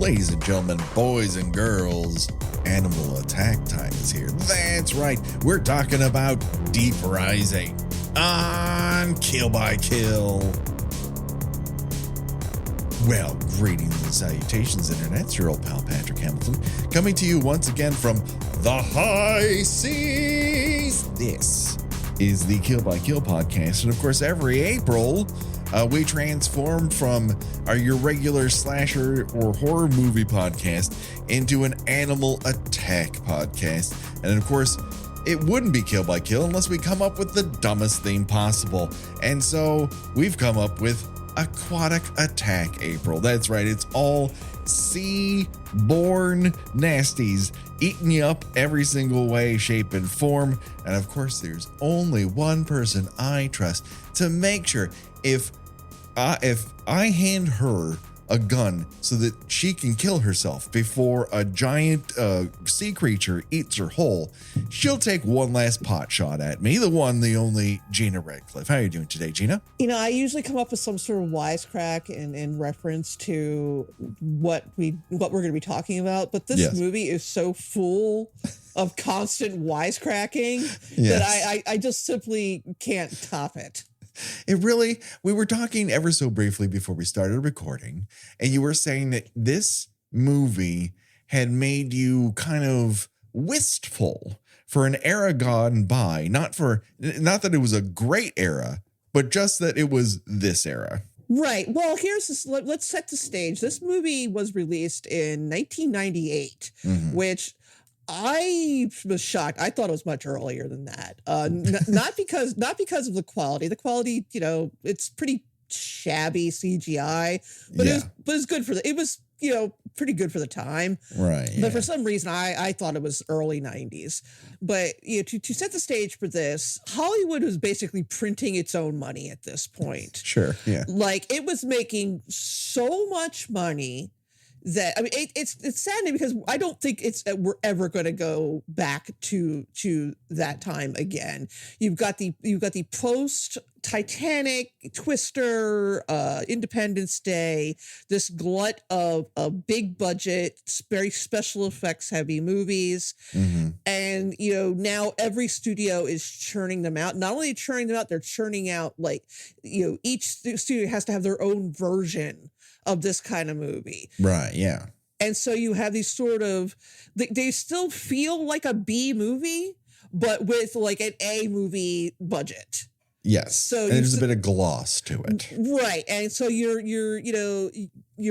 Ladies and gentlemen, boys and girls, animal attack time is here. That's right, we're talking about Deep Rising on Kill by Kill. Well, greetings and salutations, Internet. It's your old pal, Patrick Hamilton, coming to you once again from the high seas. This is the Kill by Kill podcast, and of course, every April, we transform from your regular slasher or horror movie podcast into an animal attack podcast. And of course, it wouldn't be Kill by Kill unless we come up with the dumbest theme possible. And so we've come up with Aquatic Attack April. That's right, it's all sea-born nasties eating you up every single way, shape, and form. And of course, there's only one person I trust to make sure if I hand her a gun so that she can kill herself before a giant sea creature eats her whole, she'll take one last pot shot at me, the one, the only Gena Redcliffe. How are you doing today, Gena? You know, I usually come up with some sort of wisecrack in reference to what we're going to be talking about, but this movie is so full of constant wisecracking that I just simply can't top it. We were talking ever so briefly before we started recording, and you were saying that this movie had made you kind of wistful for an era gone by, not that it was a great era, but just that it was this era. Right. Well, let's set the stage. This movie was released in 1998, which I was shocked. I thought it was much earlier than that. Not because of the quality. The quality, you know, it's pretty shabby CGI, but it was good for it was, you know, pretty good for the time. Right. Yeah. But for some reason, I thought it was early 90s. But you know, to set the stage for this, Hollywood was basically printing its own money at this point. Sure. Yeah. Like, it was making so much money that, I mean, it's saddening because I don't think we're ever going to go back to that time again. You've got the post Titanic, Twister, Independence Day, this glut of big budget, very special effects heavy movies. And, you know, now every studio is churning them out. Not only churning them out, they're churning out, like, you know, each studio has to have their own version of this kind of movie. Right, yeah. And so you have these sort of, they still feel like a B movie, but with like an A movie budget. Yes. So there's a bit of gloss to it. Right. And so you're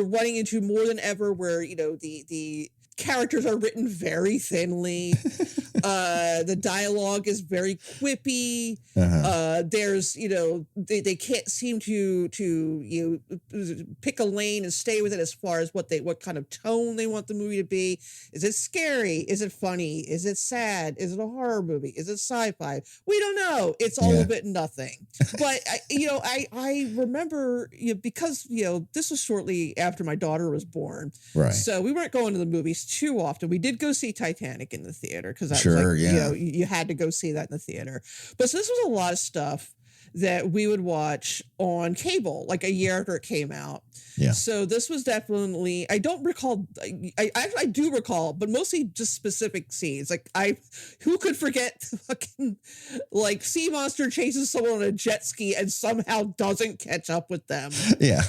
running into more than ever where, you know, the characters are written very thinly. The dialogue is very quippy. There's, you know, they can't seem to pick a lane and stay with it as far as what kind of tone they want the movie to be. Is it scary? Is it funny? Is it sad? Is it a horror movie? Is it sci-fi? We don't know. It's all a bit nothing. But I remember, you know, because, you know, this was shortly after my daughter was born. Right. So we weren't going to the movies too often. We did go see Titanic in the theater because that was like, you know, you had to go see that in the theater. But so this was a lot of stuff that we would watch on cable like a year after it came out. Yeah. So this was definitely, I don't recall, I do recall, but mostly just specific scenes. Like who could forget fucking like sea monster chases someone on a jet ski and somehow doesn't catch up with them. Yeah.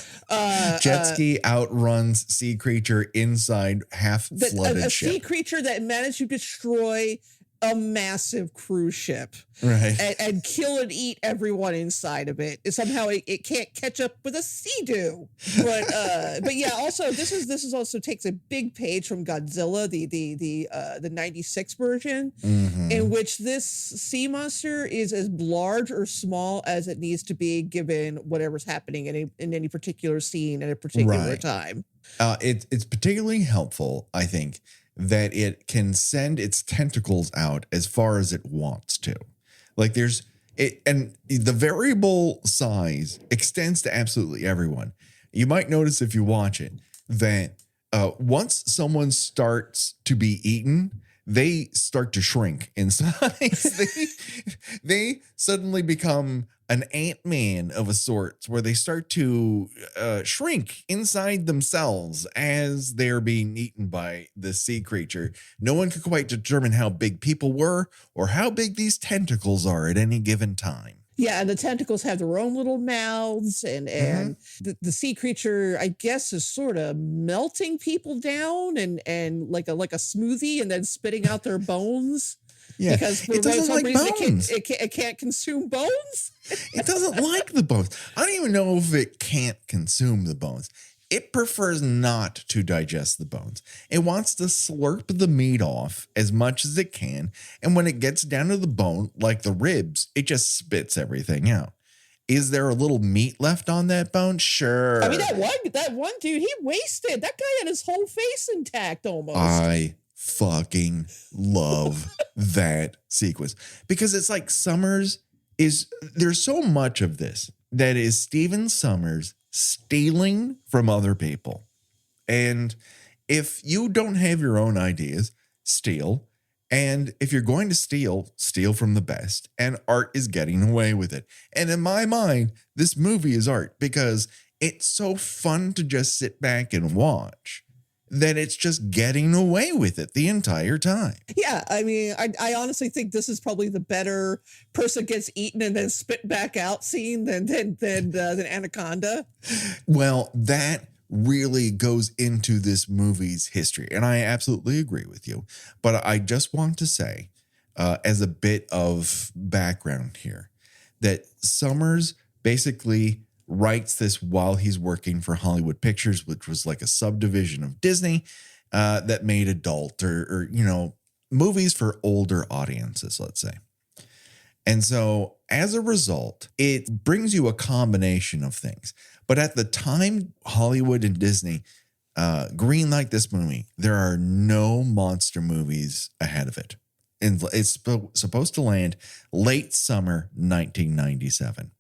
Jet ski outruns sea creature inside half flooded ship. A sea creature that managed to destroy a massive cruise ship, right, and kill and eat everyone inside of it. Somehow it can't catch up with a Sea-Doo. But yeah, also this is also takes a big page from Godzilla, the 96 version, in which this sea monster is as large or small as it needs to be given whatever's happening in any particular scene at a particular time. It's particularly helpful, I think, that it can send its tentacles out as far as it wants to. Like and the variable size extends to absolutely everyone. You might notice if you watch it that once someone starts to be eaten, they start to shrink in size. They suddenly become an Ant-Man of a sort where they start to shrink inside themselves as they're being eaten by the sea creature. No one could quite determine how big people were or how big these tentacles are at any given time. Yeah, and the tentacles have their own little mouths, and the sea creature, I guess, is sort of melting people down and like a smoothie, and then spitting out their bones. Yeah, because for it doesn't some like reason bones. It can't consume bones. It doesn't like the bones. I don't even know if it can't consume the bones. It prefers not to digest the bones. It wants to slurp the meat off as much as it can. And when it gets down to the bone, like the ribs, it just spits everything out. Is there a little meat left on that bone? Sure. I mean, that one dude, he wasted. That guy had his whole face intact almost. I fucking love that sequence because it's like there's so much of this that is Steven Sommers stealing from other people. And if you don't have your own ideas, steal. And if you're going to steal from the best. And art is getting away with it. And in my mind, this movie is art because it's so fun to just sit back and watch that it's just getting away with it the entire time. Yeah, I mean, I honestly think this is probably the better person gets eaten and then spit back out scene than Anaconda. Well, that really goes into this movie's history, and I absolutely agree with you. But I just want to say, as a bit of background here, that Sommers basically writes this while he's working for Hollywood Pictures, which was like a subdivision of Disney that made adult or movies for older audiences, let's say. And so as a result, it brings you a combination of things. But at the time Hollywood and Disney greenlight this movie, there are no monster movies ahead of it. And it's supposed to land late summer 1997.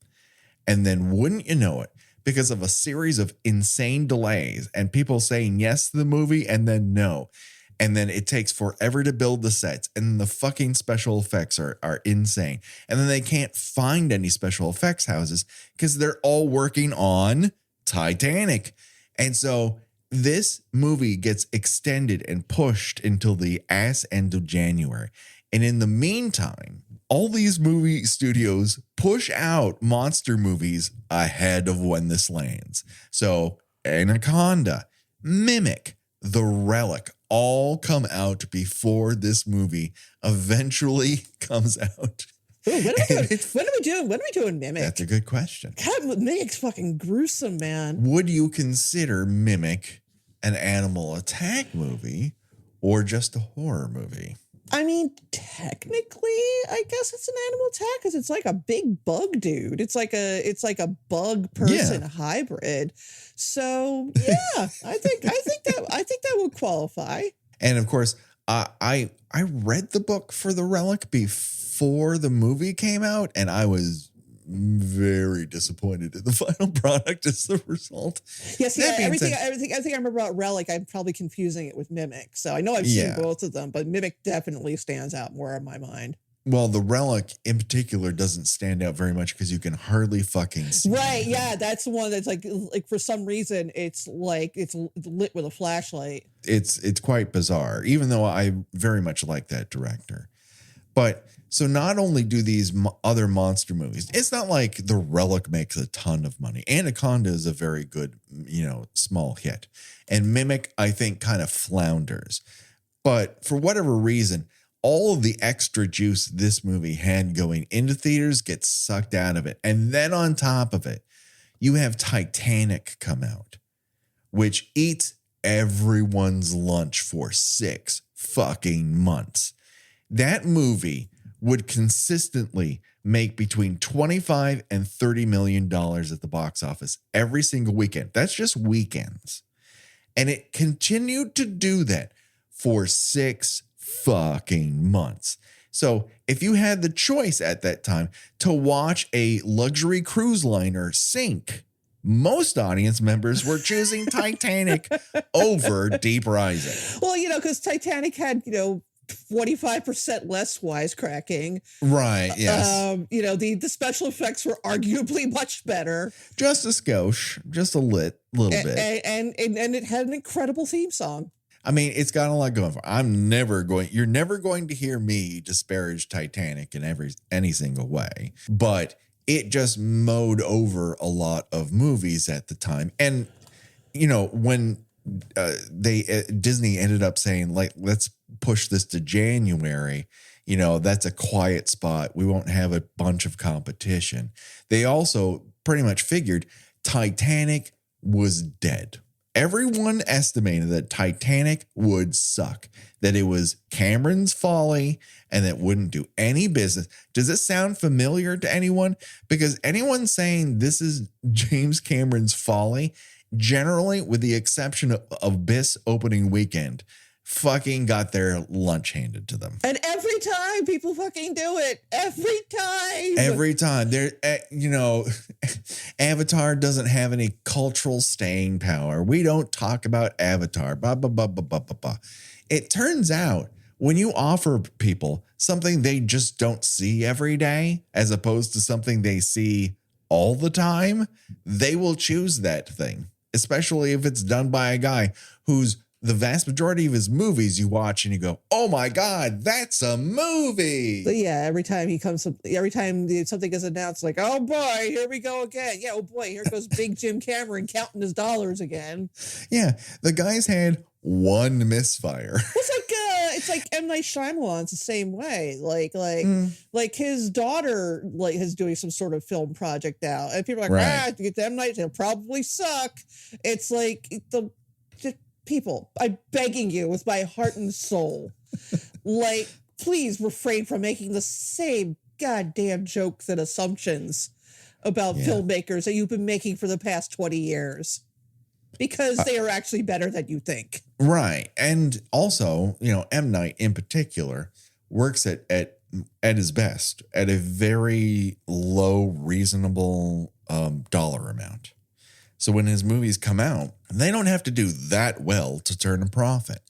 And then wouldn't you know it, because of a series of insane delays and people saying yes to the movie and then no. And then it takes forever to build the sets and the fucking special effects are insane. And then they can't find any special effects houses because they're all working on Titanic. And so this movie gets extended and pushed until the ass end of January. And in the meantime, all these movie studios push out monster movies ahead of when this lands. So Anaconda, Mimic, The Relic all come out before this movie eventually comes out. Ooh, when are we doing Mimic? That's a good question. God, Mimic's fucking gruesome, man. Would you consider Mimic an animal attack movie or just a horror movie? I mean, technically, I guess it's an animal attack because it's like a big bug dude. It's like a bug person hybrid. So yeah, I think that would qualify. And of course, I read the book for The Relic before the movie came out, and I was very disappointed in the final product as the result. Yes, yeah, everything I remember about Relic, I'm probably confusing it with Mimic. So I know I've seen both of them, but Mimic definitely stands out more in my mind. Well, The Relic in particular doesn't stand out very much because you can hardly fucking see. Right, yeah, that's the one that's like for some reason it's lit with a flashlight. It's quite bizarre, even though I very much like that director. But so not only do these other monster movies, it's not like The Relic makes a ton of money. Anaconda is a very good, small hit. And Mimic, I think, kind of flounders. But for whatever reason, all of the extra juice this movie had going into theaters gets sucked out of it. And then on top of it, you have Titanic come out, which eats everyone's lunch for 6 fucking months. That movie would consistently make between $25 and $30 million at the box office every single weekend. That's just weekends. And it continued to do that for 6 fucking months. So if you had the choice at that time to watch a luxury cruise liner sink, most audience members were choosing Titanic over Deep Rising. Well, because Titanic had, 25% less wisecracking. Right. Yes. You know, the special effects were arguably much better. Just a skosh, just a little bit. And it had an incredible theme song. I mean, it's got a lot going for it. You're never going to hear me disparage Titanic in any single way, but it just mowed over a lot of movies at the time. And, you know, when Disney ended up saying, like, let's push this to January, you know, that's a quiet spot. We won't have a bunch of competition. They also pretty much figured Titanic was dead. Everyone estimated that Titanic would suck, that it was Cameron's folly and that wouldn't do any business. Does it sound familiar to anyone? Because anyone saying this is James Cameron's folly, generally, with the exception of Biss opening weekend, fucking got their lunch handed to them. And every time people fucking do it. Every time. There, you know, Avatar doesn't have any cultural staying power. We don't talk about Avatar. Blah, blah, blah, blah, blah, blah, blah. It turns out when you offer people something they just don't see every day, as opposed to something they see all the time, they will choose that thing, especially if it's done by a guy who's the vast majority of his movies you watch and you go, oh my God, that's a movie. But yeah, every time something is announced, like, oh boy, here we go again. Yeah, oh boy, here goes big Jim Cameron counting his dollars again. Yeah, the guy's had one misfire. It's like M. Night Shyamalan's the same way. Like his daughter is doing some sort of film project now, and people are like, to get to M. Night, it'll probably suck. It's like people, I'm begging you with my heart and soul, like, please refrain from making the same goddamn jokes and assumptions about filmmakers that you've been making for the past 20 years, because they are actually better than you think. Right. And also, you know, M. Night in particular works at his best at a very low, reasonable dollar amount. So when his movies come out, they don't have to do that well to turn a profit.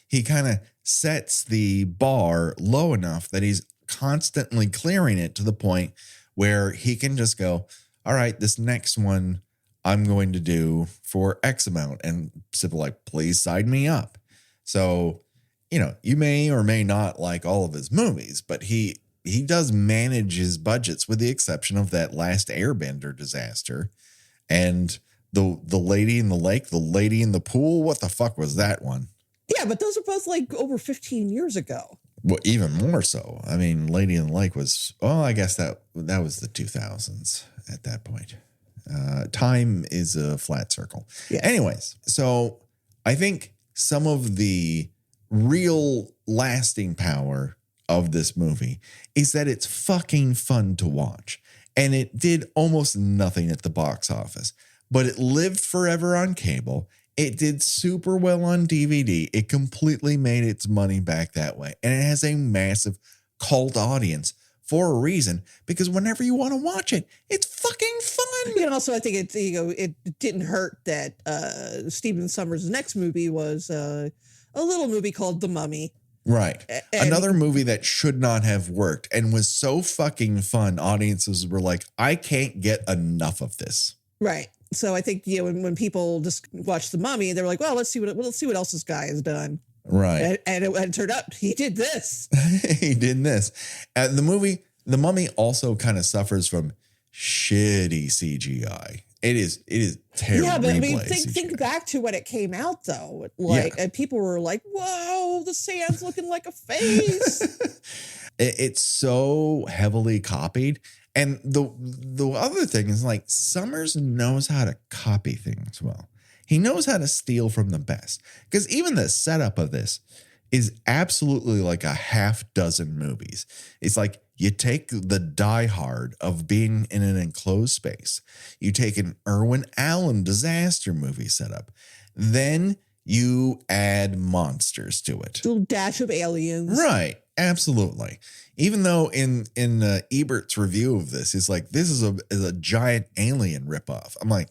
He kind of sets the bar low enough that he's constantly clearing it to the point where he can just go, all right, this next one I'm going to do for X amount. And people like, please sign me up. So, you know, you may or may not like all of his movies, but he does manage his budgets, with the exception of that last Airbender disaster. And the lady in the lake, the lady in the pool. What the fuck was that one? Yeah, but those are both like over 15 years ago. Well, even more so. I mean, Lady in the Lake was, well, I guess that was the 2000s at that point. Time is a flat circle. Yeah. Anyways, so I think some of the real lasting power of this movie is that it's fucking fun to watch. And it did almost nothing at the box office, but it lived forever on cable. It did super well on DVD. It completely made its money back that way. And it has a massive cult audience for a reason, because whenever you want to watch it, it's fucking fun. And also, I think it didn't hurt that Steven Sommers' next movie was a little movie called The Mummy. Right. Another movie that should not have worked and was so fucking fun. Audiences were like, I can't get enough of this. Right. So I think, you know, when people just watch The Mummy, they were like, well, let's see what else this guy has done. Right. And it turned out he did this. He did this. The Mummy also kind of suffers from shitty CGI. It is terrible. Yeah, but I mean, think back to when it came out, though. And people were like, whoa, the sand's looking like a face. It's so heavily copied. And the other thing is, like, Sommers knows how to copy things well. He knows how to steal from the best. Because even the setup of this is absolutely like a half dozen movies. It's like you take the Die Hard of being in an enclosed space. You take an Irwin Allen disaster movie setup. Then you add monsters to it. A little dash of aliens. Right. Absolutely. Even though in Ebert's review of this, he's like, this is a giant alien ripoff. I'm like,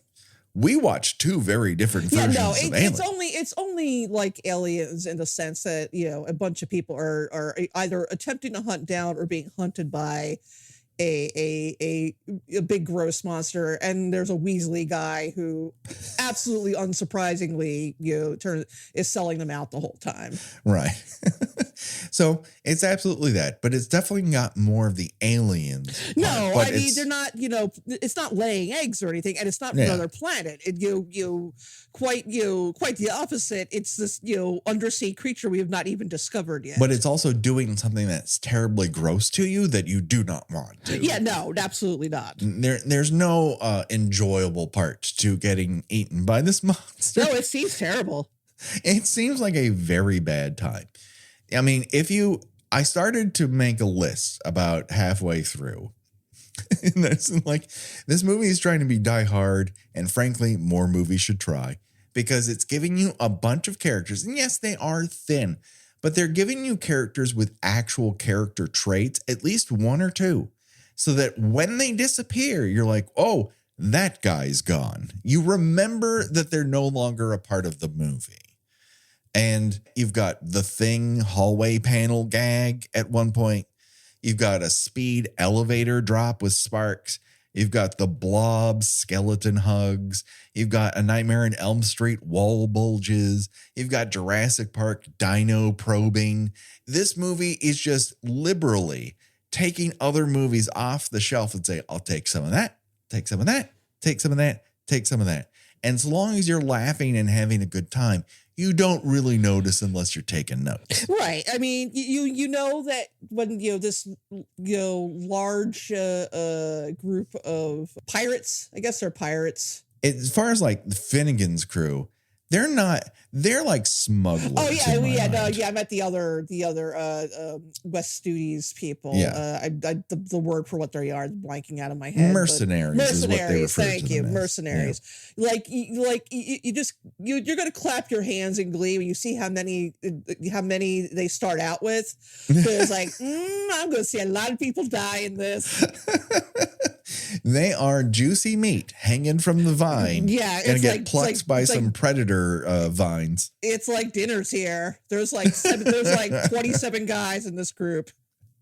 we watched two very different versions of Aliens. It's only like Aliens in the sense that, you know, a bunch of people are either attempting to hunt down or being hunted by a big gross monster, and there's a Weasley guy who absolutely unsurprisingly, you know, is selling them out the whole time. Right. So it's absolutely that, but it's definitely got more of the aliens. No, I mean, they're not, you know, it's not laying eggs or anything, and it's not from another planet. Quite the opposite. It's this, you know, undersea creature we have not even discovered yet. But it's also doing something that's terribly gross to you that you do not want to. Yeah, no, absolutely not. There's no enjoyable part to getting eaten by this monster. No, it seems terrible. It seems like a very bad time. I mean, I started to make a list about halfway through. And that's like, this movie is trying to be Die Hard, and frankly, more movies should try, because it's giving you a bunch of characters. And yes, they are thin, but they're giving you characters with actual character traits, at least one or two, so that when they disappear, you're like, oh, that guy's gone. You remember that they're no longer a part of the movie. And you've got the Thing hallway panel gag at one point. You've got a speed elevator drop with sparks. You've got the Blob skeleton hugs. You've got A Nightmare on Elm Street wall bulges. You've got Jurassic Park dino probing. This movie is just liberally taking other movies off the shelf and say, I'll take some of that, take some of that, take some of that, take some of that. And as long as you're laughing and having a good time, you don't really notice unless you're taking notes. Right. I mean, you know that when, you know, this, you know, large group of pirates, I guess they're pirates. As far as like the Finnegan's crew, they're like smugglers. Oh yeah, I met the other West Studies people. Yeah, the word for what they are is blanking out of my head. Mercenaries is what they refer thank to you, them as. mercenaries. Yeah. You're gonna clap your hands in glee when you see how many they start out with. Because like, I'm gonna see a lot of people die in this. They are juicy meat hanging from the vine. Yeah, gonna get plucked by some predator vines. It's like dinner's here. There's like 27 guys in this group.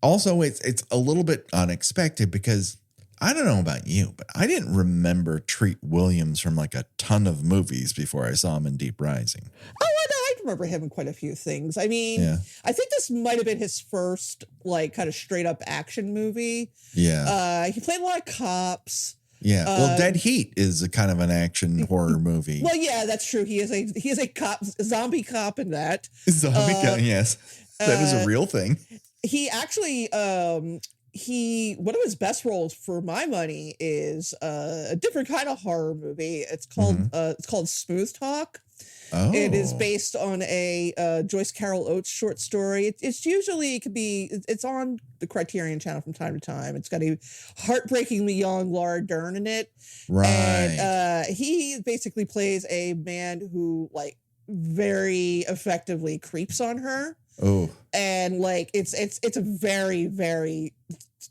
Also, it's a little bit unexpected because I don't know about you, but I didn't remember Treat Williams from like a ton of movies before I saw him in Deep Rising. Oh, I remember him in quite a few things. I mean, I think this might have been his first like kind of straight up action movie. Yeah. He played a lot of cops. Yeah. Well, Dead Heat is a kind of an action horror movie. Well, yeah, that's true. He is a cop, a zombie cop in that. Zombie cop, yes. That is a real thing. He actually one of his best roles for my money is a different kind of horror movie. It's called Smooth Talk. Oh. It is based on a Joyce Carol Oates short story. It's on the Criterion Channel from time to time. It's got a heartbreakingly young Laura Dern in it. Right. And he basically plays a man who like very effectively creeps on her. Oh. And like it's a very, very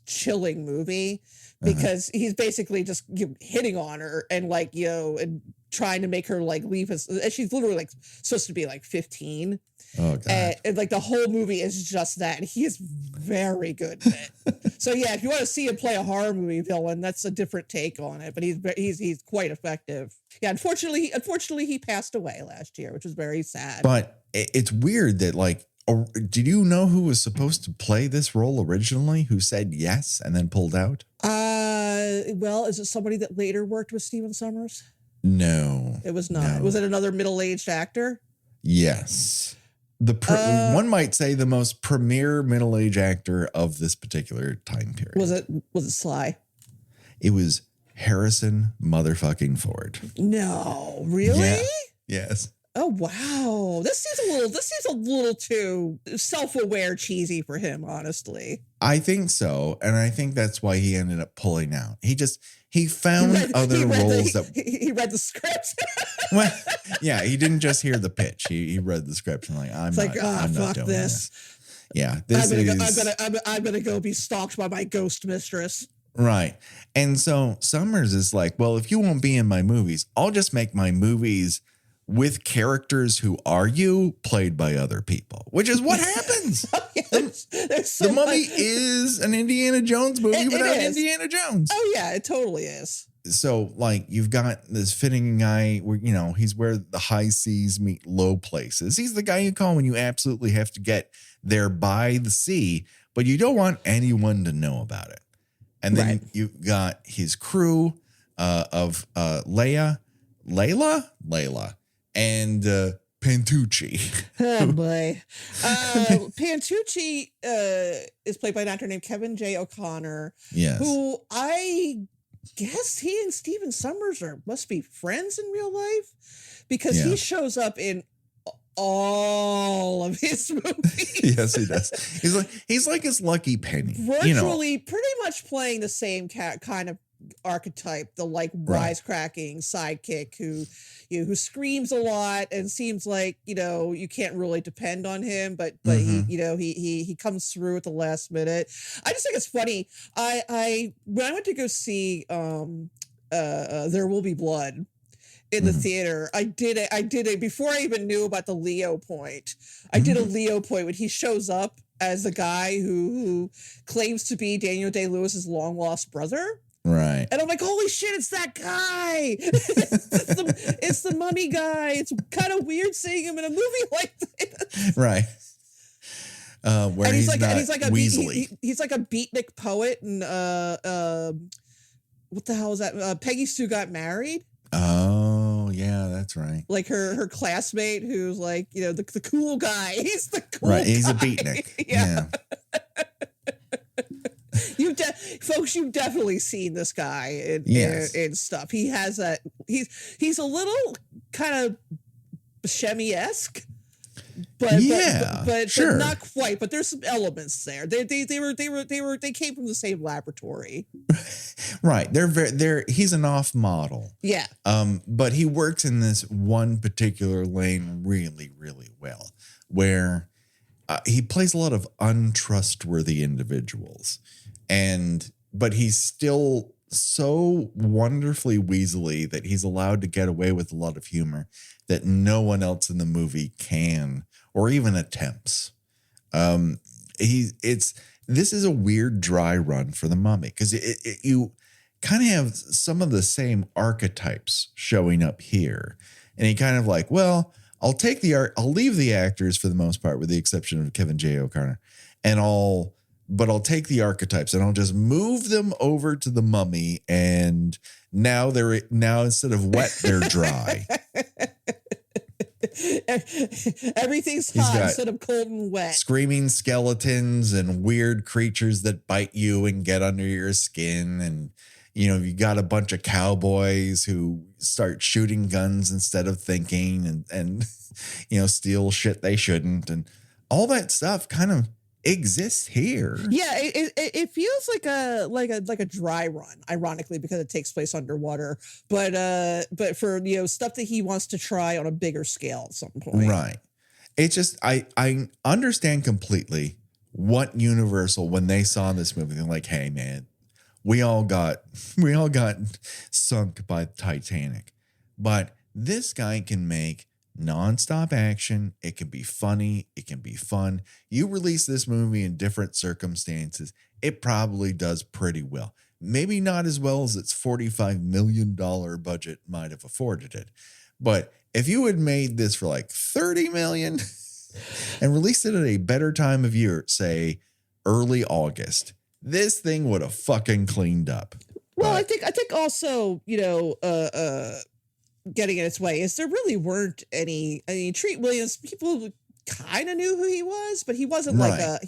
chilling movie because he's basically just hitting on her and like, you know, and trying to make her like leave his, and she's literally like supposed to be like 15. Oh god. And like the whole movie is just that. And he is very good at it. So yeah, if you want to see him play a horror movie villain, that's a different take on it. But he's quite effective. Yeah, unfortunately he passed away last year, which was very sad. But it's weird that like, did you know who was supposed to play this role originally, who said yes and then pulled out? Well, is it somebody that later worked with Steven Sommers? No. It was not. No. Was it another middle-aged actor? Yes. One might say the most premier middle-aged actor of this particular time period. Was it Sly? It was Harrison motherfucking Ford. No, really? Yeah. Yes. Oh wow, this seems a little too self-aware, cheesy for him, honestly. I think so, and I think that's why he ended up pulling out. He found other roles that he read the script. Well, yeah, he didn't just hear the pitch. He read the script and like, I'm not doing this. Yeah, I'm gonna go be stalked by my ghost mistress. Right. And so Sommers is like, well, if you won't be in my movies, I'll just make my movies with characters who are you played by other people, which is what happens. So the Mummy much. is an Indiana Jones movie without Indiana Jones. Oh yeah, it totally is. So like you've got this fitting guy where, you know, he's where the high seas meet low places. He's the guy you call when you absolutely have to get there by the sea, but you don't want anyone to know about it. And then you've got his crew of Layla, and Pantucci. Oh boy. Pantucci is played by an actor named Kevin J. O'Connor. Yes. Who I guess he and Steven Sommers must be friends in real life, because he shows up in all of his movies. Yes, he does. He's like his Lucky Penny. Virtually pretty much playing the same kind of archetype, the like wisecracking sidekick who screams a lot and seems like, you know, you can't really depend on him, but he comes through at the last minute. I just think it's funny. I when I went to go see There Will Be Blood in the theater, I did it before I even knew about the Leo point. I did a Leo point when he shows up as the guy who claims to be Daniel Day-Lewis's long lost brother. Right. And I'm like, holy shit, it's that guy. it's the Mummy guy. It's kind of weird seeing him in a movie like this. Right. Where and he's like a Weasley. he's like a beatnik poet, and what the hell is that? Peggy Sue Got Married. Oh yeah, that's right. Like her classmate, who's like, you know, the cool guy. He's the cool guy. He's a beatnik. Yeah. Folks, you've definitely seen this guy in stuff. He has a he's a little kind of Buscemi-esque, but not quite. But there's some elements there. They came from the same laboratory. Right. He's an off model. Yeah. But he works in this one particular lane really, really well, where he plays a lot of untrustworthy individuals. But he's still so wonderfully weaselly that he's allowed to get away with a lot of humor that no one else in the movie can or even attempts. This is a weird dry run for the Mummy, because you kind of have some of the same archetypes showing up here, and he kind of like, well, I'll leave the actors for the most part, with the exception of Kevin J. O'Connor, but I'll take the archetypes and I'll just move them over to the Mummy, and now instead of wet, they're dry. Everything's hot instead of cold and wet. Screaming skeletons and weird creatures that bite you and get under your skin, and you got a bunch of cowboys who start shooting guns instead of thinking, and steal shit they shouldn't, and all that stuff kind of exists here. Yeah, it feels like a dry run, ironically, because it takes place underwater. But for stuff that he wants to try on a bigger scale at some point. Right. It's just I understand completely what Universal, when they saw this movie, they're like, hey man, we all got sunk by Titanic. But this guy can make nonstop action. It can be funny. It can be fun. You release this movie in different circumstances, it probably does pretty well. Maybe not as well as its $45 million budget might have afforded it. But if you had made this for like $30 million and released it at a better time of year, say early August, this thing would have fucking cleaned up. Well, I think also, getting in its way is there really weren't any. I mean, Treat Williams, people kind of knew who he was, but he wasn't like a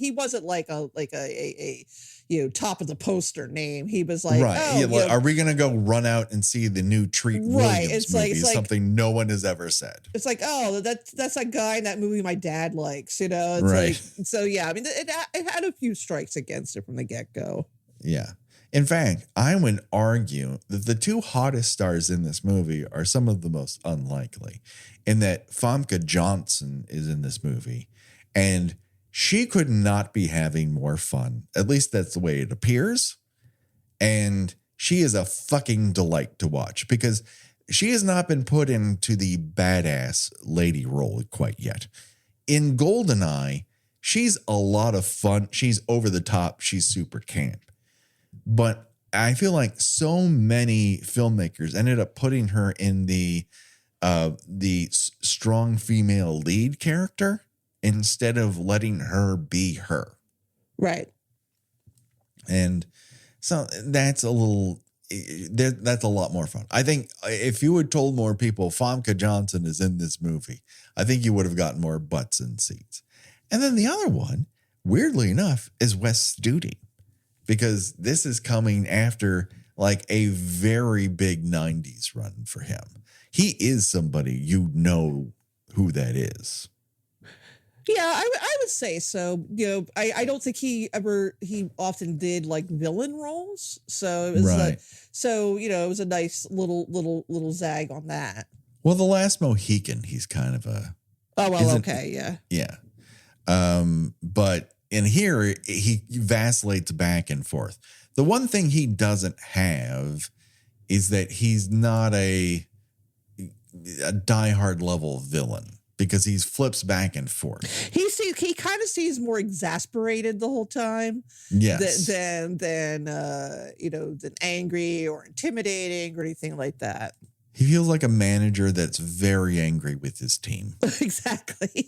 top of the poster name. He was like, are we gonna go run out and see the new Treat Williams movie? It's something no one has ever said. It's like, oh, that's a guy in that movie my dad likes, It's right. Like, so yeah, I mean, it had a few strikes against it from the get-go. Yeah. In fact, I would argue that the two hottest stars in this movie are some of the most unlikely, in that Famke Janssen is in this movie, and she could not be having more fun. At least that's the way it appears. And she is a fucking delight to watch because she has not been put into the badass lady role quite yet. In GoldenEye, she's a lot of fun. She's over the top. She's super camp. But I feel like so many filmmakers ended up putting her in the strong female lead character instead of letting her be her. Right. And so that's a lot more fun. I think if you had told more people Famke Janssen is in this movie, I think you would have gotten more butts in seats. And then the other one, weirdly enough, is Wes Studi, because this is coming after like a very big 90s run for him. He is somebody you know who that is. Yeah, I would say so. You know, I don't think he often did like villain roles. So it was right. It was a nice little zag on that. Well, The Last Mohican, he's kind of a okay, yeah. Yeah. But in here he vacillates back and forth. The one thing he doesn't have is that he's not a diehard level villain, because he flips back and forth. He kind of seems more exasperated the whole time. Yes. Than angry or intimidating or anything like that. He feels like a manager that's very angry with his team. Exactly.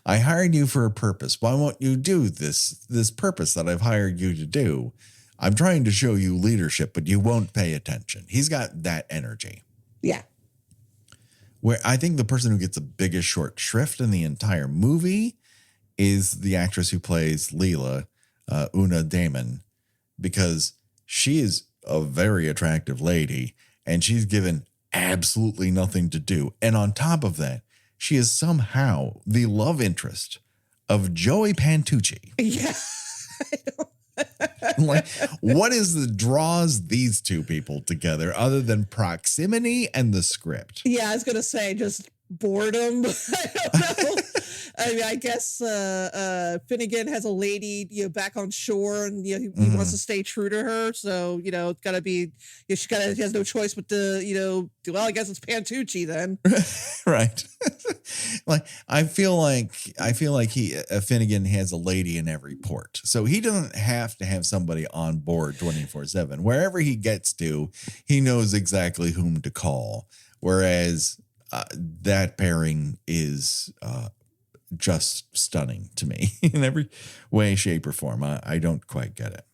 I hired you for a purpose. Why won't you do this purpose that I've hired you to do? I'm trying to show you leadership, but you won't pay attention. He's got that energy. Yeah. Where I think the person who gets the biggest short shrift in the entire movie is the actress who plays Leela, Una Damon, because she is a very attractive lady and she's given absolutely nothing to do. And on top of that, she is somehow the love interest of Joey Pantucci. Yeah. I know. Like, what is the draws these two people together other than proximity and the script? Yeah, I was gonna say just boredom. I don't know. I mean, I guess Finnegan has a lady, back on shore, and he wants to stay true to her. So it's gotta be. He has no choice but to well, I guess it's Pantucci then. Right. Like I feel like Finnegan has a lady in every port, so he doesn't have to have somebody on board 24/7. Wherever he gets to, he knows exactly whom to call. Whereas that pairing is just stunning to me in every way, shape, or form. I don't quite get it.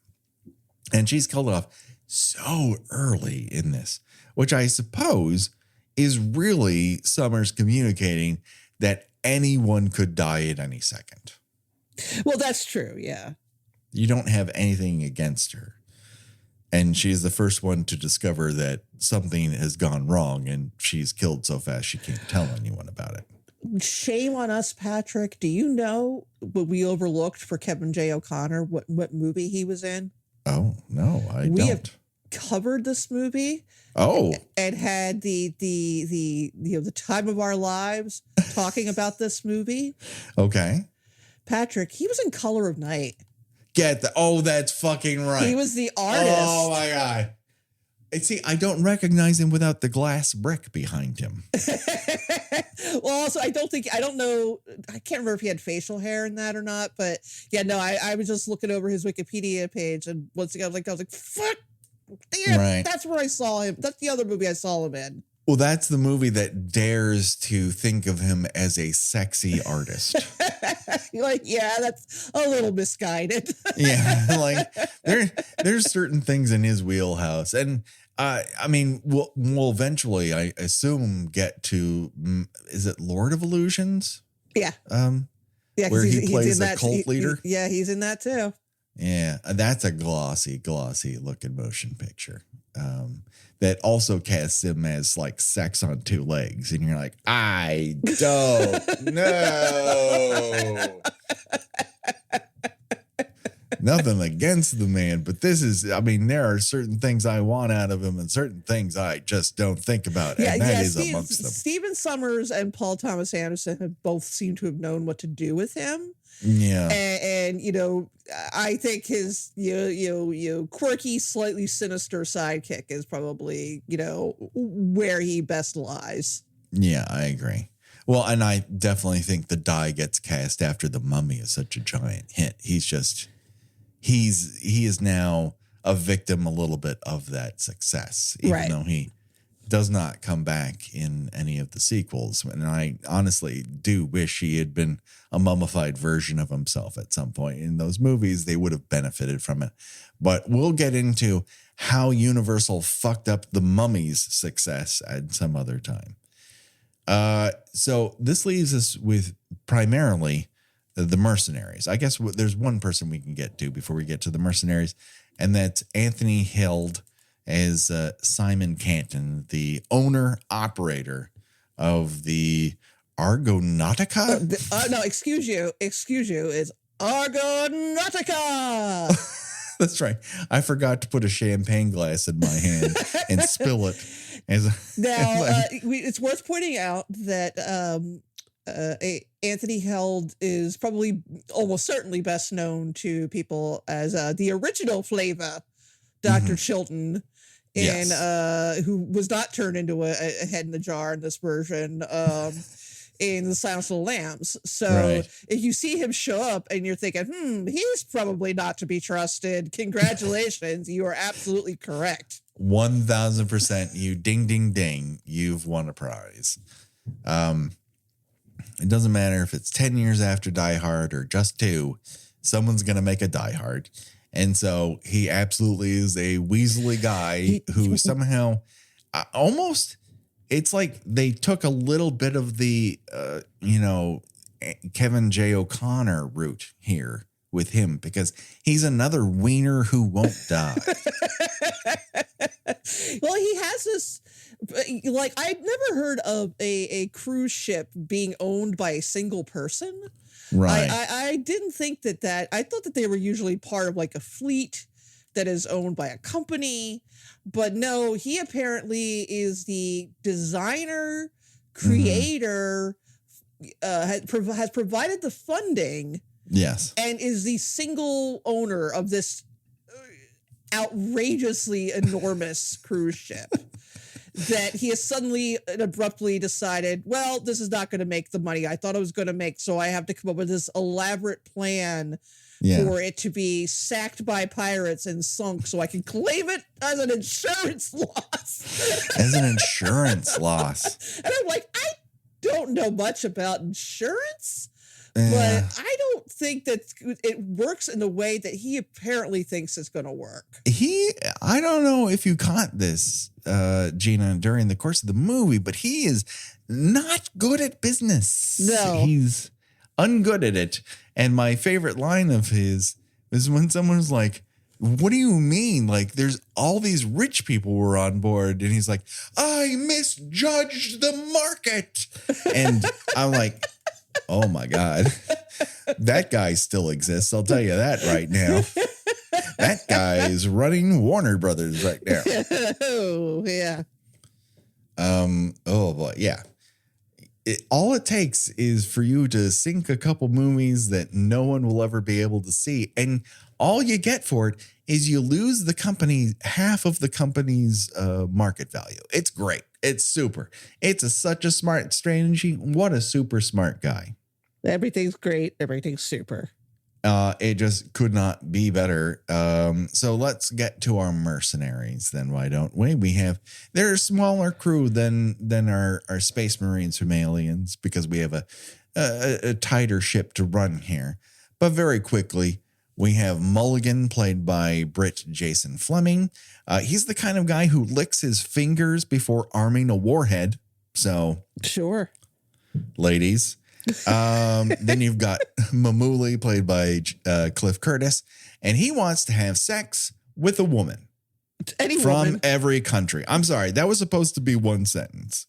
And she's called off so early in this, which I suppose is really Sommers communicating that anyone could die at any second. Well, that's true. Yeah. You don't have anything against her. And she's the first one to discover that something has gone wrong, and she's killed so fast she can't tell anyone about it. Shame on us, Patrick. Do you know what we overlooked for Kevin J. O'Connor? What movie he was in? Oh, no, I don't. We have covered this movie. Oh, and had the time of our lives talking about this movie. Okay. Patrick, he was in Color of Night. That's fucking right. He was the artist. Oh my God. See, I don't recognize him without the glass brick behind him. Well, also, I don't know. I can't remember if he had facial hair in that or not, but yeah, no, I was just looking over his Wikipedia page, and once again, I was like, fuck, damn, right. That's where I saw him. That's the other movie I saw him in. Well, that's the movie that dares to think of him as a sexy artist. Like, yeah, that's a little misguided. Yeah, like there's certain things in his wheelhouse, and I mean, we'll eventually, I assume, get to, is it Lord of Illusions? Yeah. Yeah, where he plays a cult leader. Yeah, he's in that too. Yeah, that's a glossy looking motion picture. That also casts him as like sex on two legs, and you're like, I don't know. Nothing against the man, but there are certain things I want out of him and certain things I just don't think about. And that is amongst them. Steven Sommers and Paul Thomas Anderson have both seemed to have known what to do with him. Yeah. And I think his quirky, slightly sinister sidekick is probably where he best lies. Yeah, I agree. Well, and I definitely think the die gets cast after The Mummy is such a giant hit. He is now a victim a little bit of that success, even though he does not come back in any of the sequels. And I honestly do wish he had been a mummified version of himself at some point in those movies. They would have benefited from it. But we'll get into how Universal fucked up The Mummy's success at some other time. So this leaves us with primarily the mercenaries. I guess there's one person we can get to before we get to the mercenaries, and that's Anthony Held as Simon Canton, the owner operator of the Argonautica. No, excuse you. It's Argonautica. That's right. I forgot to put a champagne glass in my hand and spill it. It's worth pointing out that Anthony Held is probably almost certainly best known to people as the original Flavor, Dr. Chilton, who was not turned into a head in the jar in this version. In the Silence of the Lambs. So if you see him show up and you're thinking, he's probably not to be trusted, congratulations, you are absolutely correct. 1,000%. You ding, ding, ding. You've won a prize. It doesn't matter if it's 10 years after Die Hard or just 2, someone's going to make a Die Hard. And so he absolutely is a Weasley guy who somehow almost... It's like they took a little bit of the, Kevin J. O'Connor route here with him, because he's another wiener who won't die. Well, he has this, I'd never heard of a cruise ship being owned by a single person. Right. I didn't think that I thought that they were usually part of like a fleet that is owned by a company. But no, he apparently is the designer, creator, has provided the funding. Yes. And is the single owner of this outrageously enormous cruise ship that he has suddenly and abruptly decided, well, this is not going to make the money I thought it was going to make. So I have to come up with this elaborate plan for it to be sacked by pirates and sunk so I can claim it as an insurance loss. As an insurance loss. And I'm like, I don't know much about insurance, but I don't think that it works in the way that he apparently thinks it's going to work. I don't know if you caught this, Gina, during the course of the movie, but he is not good at business. No. He's ungood at it. And my favorite line of his is when someone's like, what do you mean? Like, there's all these rich people were on board. And he's like, I misjudged the market. And I'm like, oh my God, that guy still exists. I'll tell you that right now. That guy is running Warner Brothers right now. Oh, yeah. Oh boy. Yeah. All it takes is for you to sink a couple movies that no one will ever be able to see. And all you get for it is you lose the company, half of the company's market value. It's great. It's super. It's such a smart strategy. What a super smart guy. Everything's great. Everything's super. It just could not be better. So let's get to our mercenaries then. Why don't we? They're a smaller crew than our Space Marines from Aliens, because we have a tighter ship to run here. But very quickly, we have Mulligan, played by Britt Jason Fleming. He's the kind of guy who licks his fingers before arming a warhead. So sure, ladies. Then you've got Mamuli, played by Cliff Curtis, and he wants to have sex with a woman. Any from woman. Every country. I'm sorry, that was supposed to be one sentence.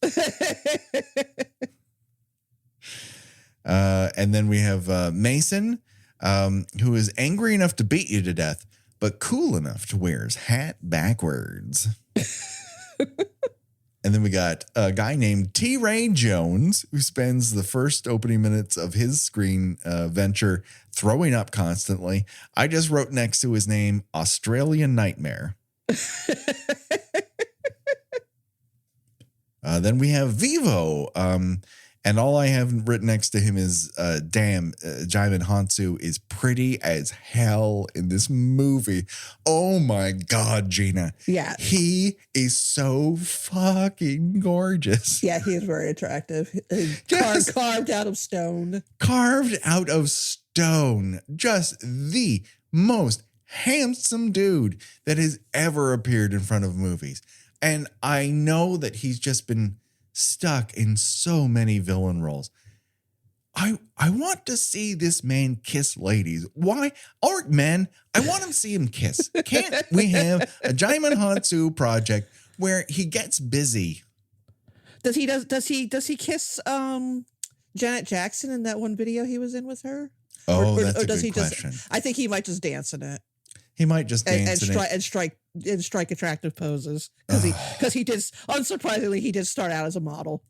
And then we have Mason, who is angry enough to beat you to death, but cool enough to wear his hat backwards. And then we got a guy named T. Ray Jones, who spends the first opening minutes of his screen venture throwing up constantly. I just wrote next to his name, Australian Nightmare. Then we have Vivo. And all I have written next to him is, Dijon Hounsou is pretty as hell in this movie. Oh my God, Gina. Yeah. He is so fucking gorgeous. Yeah, he is very attractive. Carved out of stone. Carved out of stone. Just the most handsome dude that has ever appeared in front of movies. And I know that he's just been stuck in so many villain roles. I want to see this man kiss ladies. Why? Or men, I want to see him kiss. Can't we have a Dijon Hounsou project where he gets busy? Does he kiss Janet Jackson in that one video he was in with her? Oh, or that's a does good he question. I think he might just dance in it. He might just dance and strike attractive poses because he did, unsurprisingly, he did start out as a model.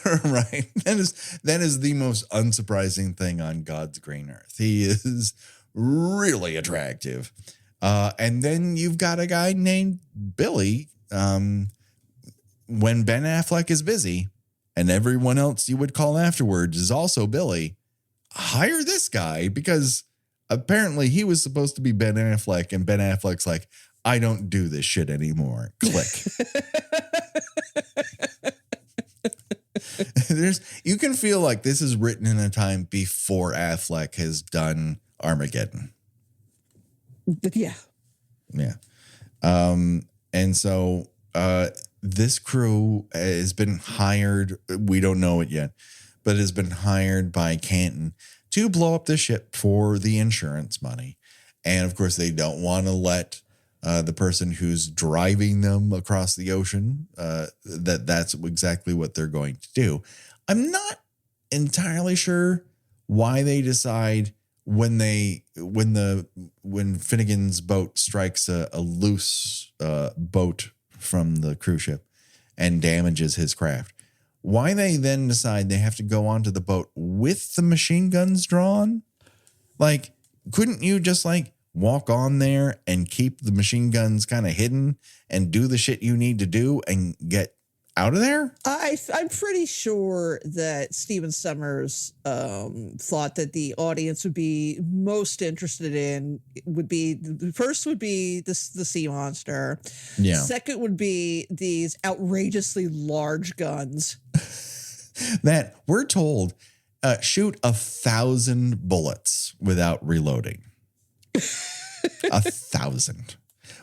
Right. That is the most unsurprising thing on God's green earth. He is really attractive. And then you've got a guy named Billy. When Ben Affleck is busy and everyone else you would call afterwards is also Billy, hire this guy because apparently he was supposed to be Ben Affleck, and Ben Affleck's like, I don't do this shit anymore. Click. You can feel like this is written in a time before Affleck has done Armageddon. Yeah. Yeah. And so this crew has been hired. We don't know it yet, but has been hired by Canton to blow up the ship for the insurance money. And of course, they don't want to let the person who's driving them across the ocean, that's exactly what they're going to do. I'm not entirely sure why they decide when Finnegan's boat strikes a loose boat from the cruise ship and damages his craft, why they then decide they have to go onto the boat with the machine guns drawn. Like, couldn't you just like walk on there and keep the machine guns kind of hidden and do the shit you need to do and get out of there? I'm pretty sure that Steven Sommers thought that the audience would be most interested in the first would be the sea monster. Yeah. Second would be these outrageously large guns that we're told shoot 1,000 bullets without reloading. 1,000.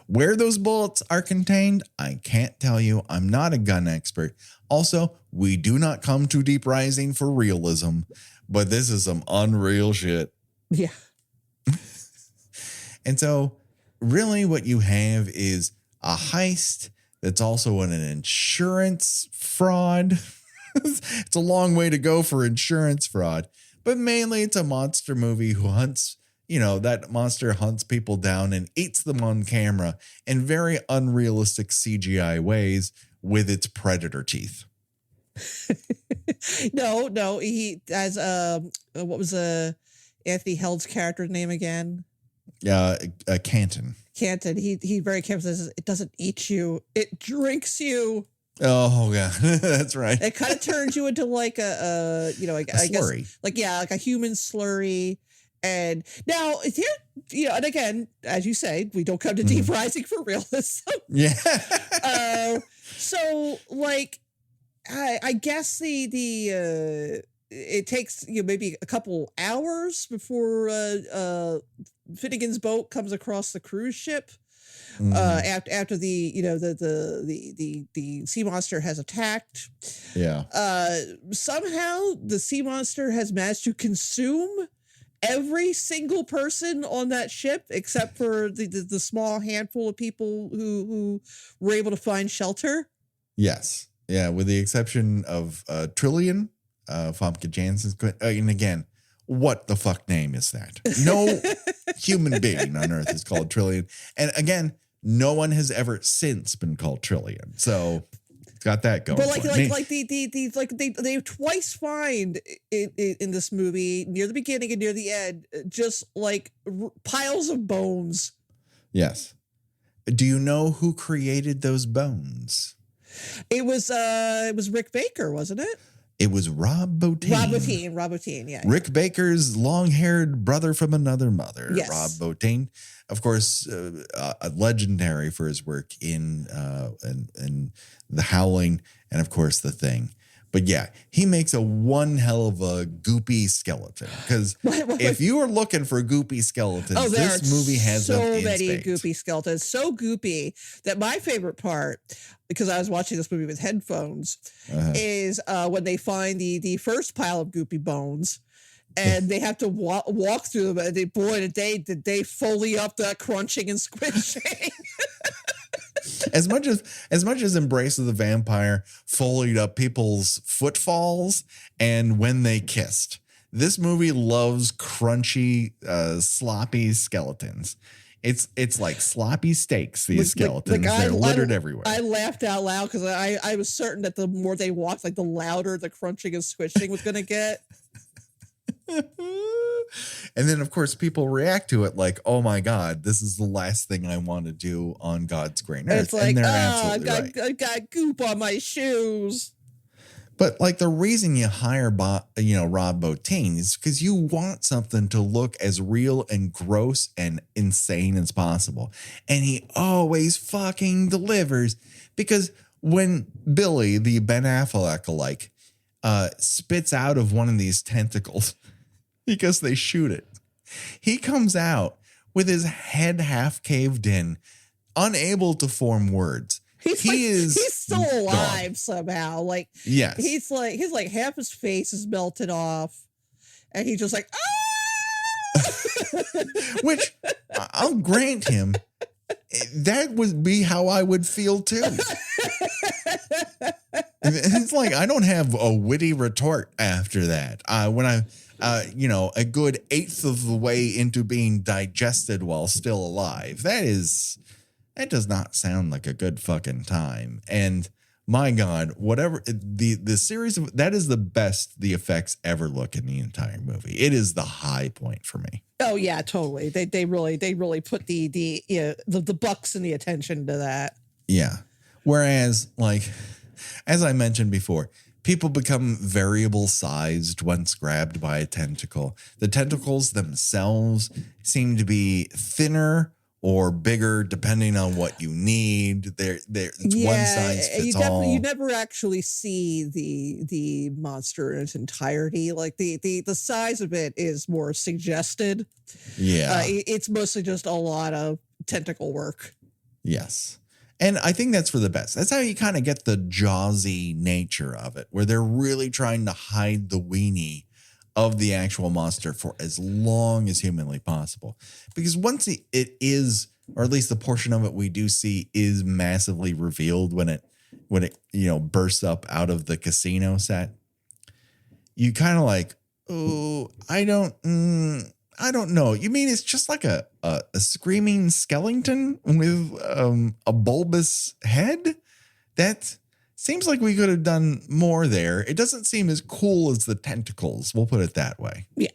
Where those bullets are contained, I can't tell you. I'm not a gun expert. Also, we do not come to Deep Rising for realism, but this is some unreal shit. Yeah. And so really what you have is a heist that's also an insurance fraud. It's a long way to go for insurance fraud, but mainly it's a monster movie who hunts. That monster hunts people down and eats them on camera in very unrealistic CGI ways with its predator teeth. No, he has what was Anthony Held's character's name again? Canton. Canton. He very carefully says it doesn't eat you, it drinks you. Oh yeah, that's right. It kind of turns you into like a slurry. Guess, like a human slurry. And now here, and again, as you say, we don't come to Deep Rising for realism. Yeah. So like, I guess it takes maybe a couple hours before Finnegan's boat comes across the cruise ship. After the sea monster has attacked. Yeah. Somehow the sea monster has managed to consume every single person on that ship except for the small handful of people who were able to find shelter. Yes. Yeah. With the exception of Trillian, Famke Janssen. And again, what the fuck name is that? No human being on Earth is called Trillian. And again, no one has ever since been called Trillian. So got that going. But they twice find in this movie, near the beginning and near the end, just like piles of bones. Yes. Do you know who created those bones? It was Rick Baker, wasn't it? It was Rob Bottin. Rob Bottin, yeah. Rick Baker's long-haired brother from another mother. Yes. Rob Bottin, of course, legendary for his work in The Howling and, of course, The Thing. But yeah, he makes a one hell of a goopy skeleton. Because if you are looking for goopy skeletons, this movie has so them many in spades. goopy skeletons. So goopy that my favorite part, because I was watching this movie with headphones, is when they find the first pile of goopy bones. And they have to walk through them. And did they foley up that crunching and squishing. As much as Embrace of the Vampire foleyed up people's footfalls and When They Kissed, this movie loves crunchy, sloppy skeletons. It's like sloppy steaks, these skeletons. They're littered everywhere. I laughed out loud because I was certain that the more they walked, like the louder the crunching and squishing was going to get. And then, of course, people react to it like, oh, my God, this is the last thing I want to do on God's green earth. It's like, and they're absolutely right. I got goop on my shoes. But like the reason you hire Rob Bottin is because you want something to look as real and gross and insane as possible. And he always fucking delivers, because when Billy, the Ben Affleck alike, spits out of one of these tentacles because they shoot it, he comes out with his head half caved in, unable to form words. He's still alive somehow. Like, yes, he's like half his face is melted off, and he's just like, ah! Which I'll grant him, that would be how I would feel too. It's like I don't have a witty retort after that. When I, a good eighth of the way into being digested while still alive, that does not sound like a good fucking time. And my God, whatever the series of that is the best the effects ever look in the entire movie. It is the high point for me. Oh yeah, totally. They really put the bucks and the attention to that. Yeah. Whereas, like, as I mentioned before, people become variable sized once grabbed by a tentacle. The tentacles themselves seem to be thinner or bigger depending on what you need. It's one size fits all. You never actually see the monster in its entirety. Like the size of it is more suggested. Yeah. It's mostly just a lot of tentacle work. Yes. And I think that's for the best. That's how you kind of get the Jaws-y nature of it, where they're really trying to hide the weenie of the actual monster for as long as humanly possible. Because once it is, or at least the portion of it we do see, is massively revealed when it bursts up out of the casino set, you kind of like, oh, I don't know. You mean it's just like a screaming skeleton with a bulbous head? That seems like we could have done more there. It doesn't seem as cool as the tentacles. We'll put it that way. Yeah.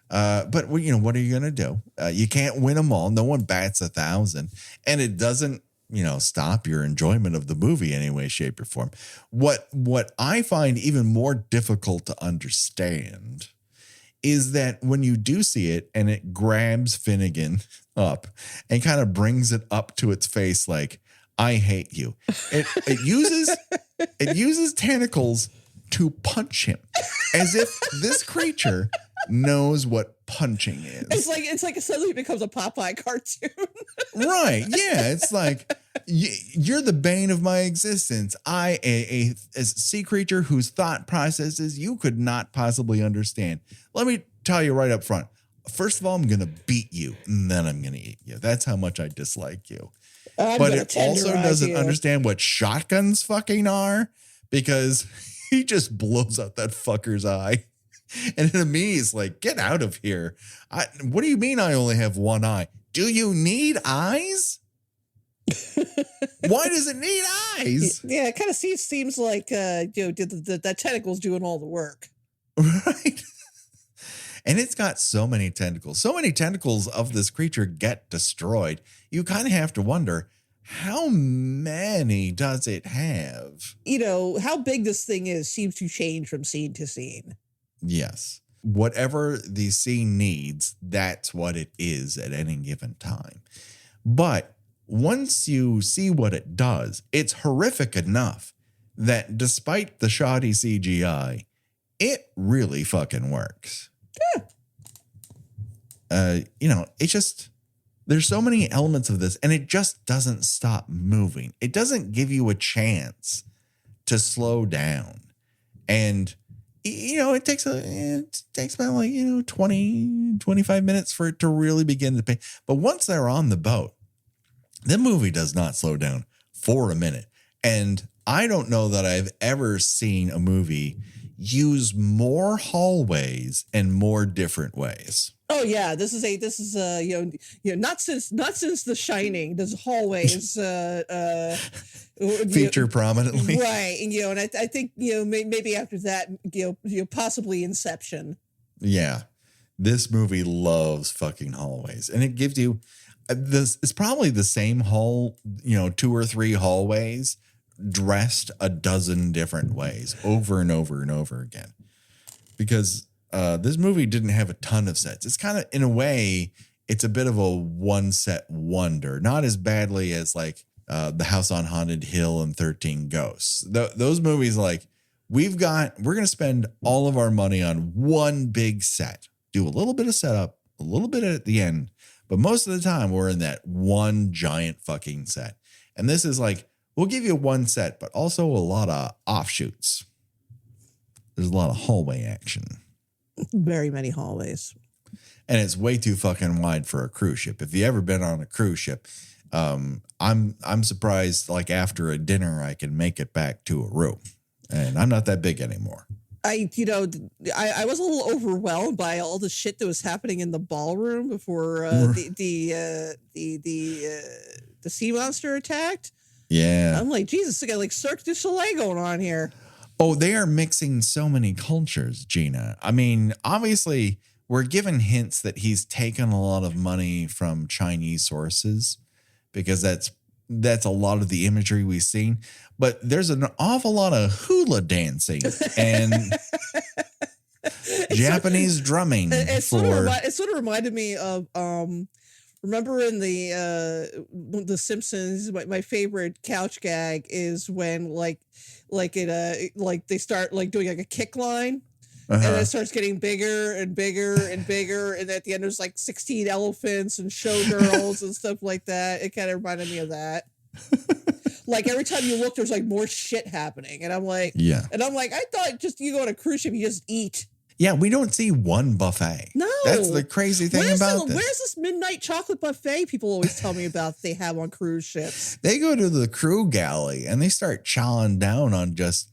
But what are you going to do? You can't win them all. No one bats 1,000. And it doesn't, stop your enjoyment of the movie in any way, shape, or form. What I find even more difficult to understand is that when you do see it and it grabs Finnegan up and kind of brings it up to its face like, I hate you. It uses tentacles to punch him as if this creature knows what punching is. It's like it suddenly becomes a Popeye cartoon. Right. Yeah. It's like, you're the bane of my existence. A sea creature whose thought processes you could not possibly understand. Let me tell you right up front. First of all, I'm going to beat you, and then I'm going to eat you. That's how much I dislike you. But it also doesn't understand what shotguns fucking are, because he just blows out that fucker's eye. And to me, he's like, get out of here. What do you mean I only have one eye? Do you need eyes? Why does it need eyes? Yeah, it kind of seems like the tentacles doing all the work. Right. And it's got so many tentacles. So many tentacles of this creature get destroyed. You kind of have to wonder, how many does it have? How big this thing is seems to change from scene to scene. Yes. Whatever the scene needs, that's what it is at any given time. But once you see what it does, it's horrific enough that despite the shoddy CGI, it really fucking works. Yeah. It's just, there's so many elements of this, and it just doesn't stop moving. It doesn't give you a chance to slow down. And, it takes about 20, 25 minutes for it to really begin to pay. But once they're on the boat, the movie does not slow down for a minute. And I don't know that I've ever seen a movie use more hallways and more different ways. Oh yeah, this is not since The Shining does hallways feature prominently, right? And I think maybe after that possibly Inception. Yeah, this movie loves fucking hallways, and it gives you this. It's probably the same 2 or 3 hallways dressed a dozen different ways over and over and over again, because this movie didn't have a ton of sets. It's kind of, in a way, it's a bit of a one set wonder, not as badly as like The House on Haunted Hill and 13 Ghosts. Those movies, like, we're going to spend all of our money on one big set, do a little bit of setup, a little bit at the end, but most of the time we're in that one giant fucking set. And this is like, we'll give you one set, but also a lot of offshoots. There's a lot of hallway action. Very many hallways. And it's way too fucking wide for a cruise ship. If you ever been on a cruise ship, I'm surprised, like, after a dinner I can make it back to a room. And I'm not that big anymore. I was a little overwhelmed by all the shit that was happening in the ballroom before the sea monster attacked. Yeah. I'm like, Jesus, I got like Cirque du Soleil going on here. Oh, they are mixing so many cultures, Gina. I mean, obviously, we're given hints that he's taken a lot of money from Chinese sources, because that's a lot of the imagery we've seen. But there's an awful lot of hula dancing and Japanese drumming. It sort of reminded me of remember in the Simpsons, my favorite couch gag is when they start like doing like a kick line. And it starts getting bigger and bigger and bigger. And at the end, there's like 16 elephants and showgirls and stuff like that. It kind of reminded me of that. Like every time you look, there's like more shit happening. And I'm like, yeah. And I'm like, I thought just you go on a cruise ship, you just eat. Yeah, we don't see one buffet. No. That's the crazy thing about this. Where's this midnight chocolate buffet people always tell me about they have on cruise ships? They go to the crew galley and they start chowing down on just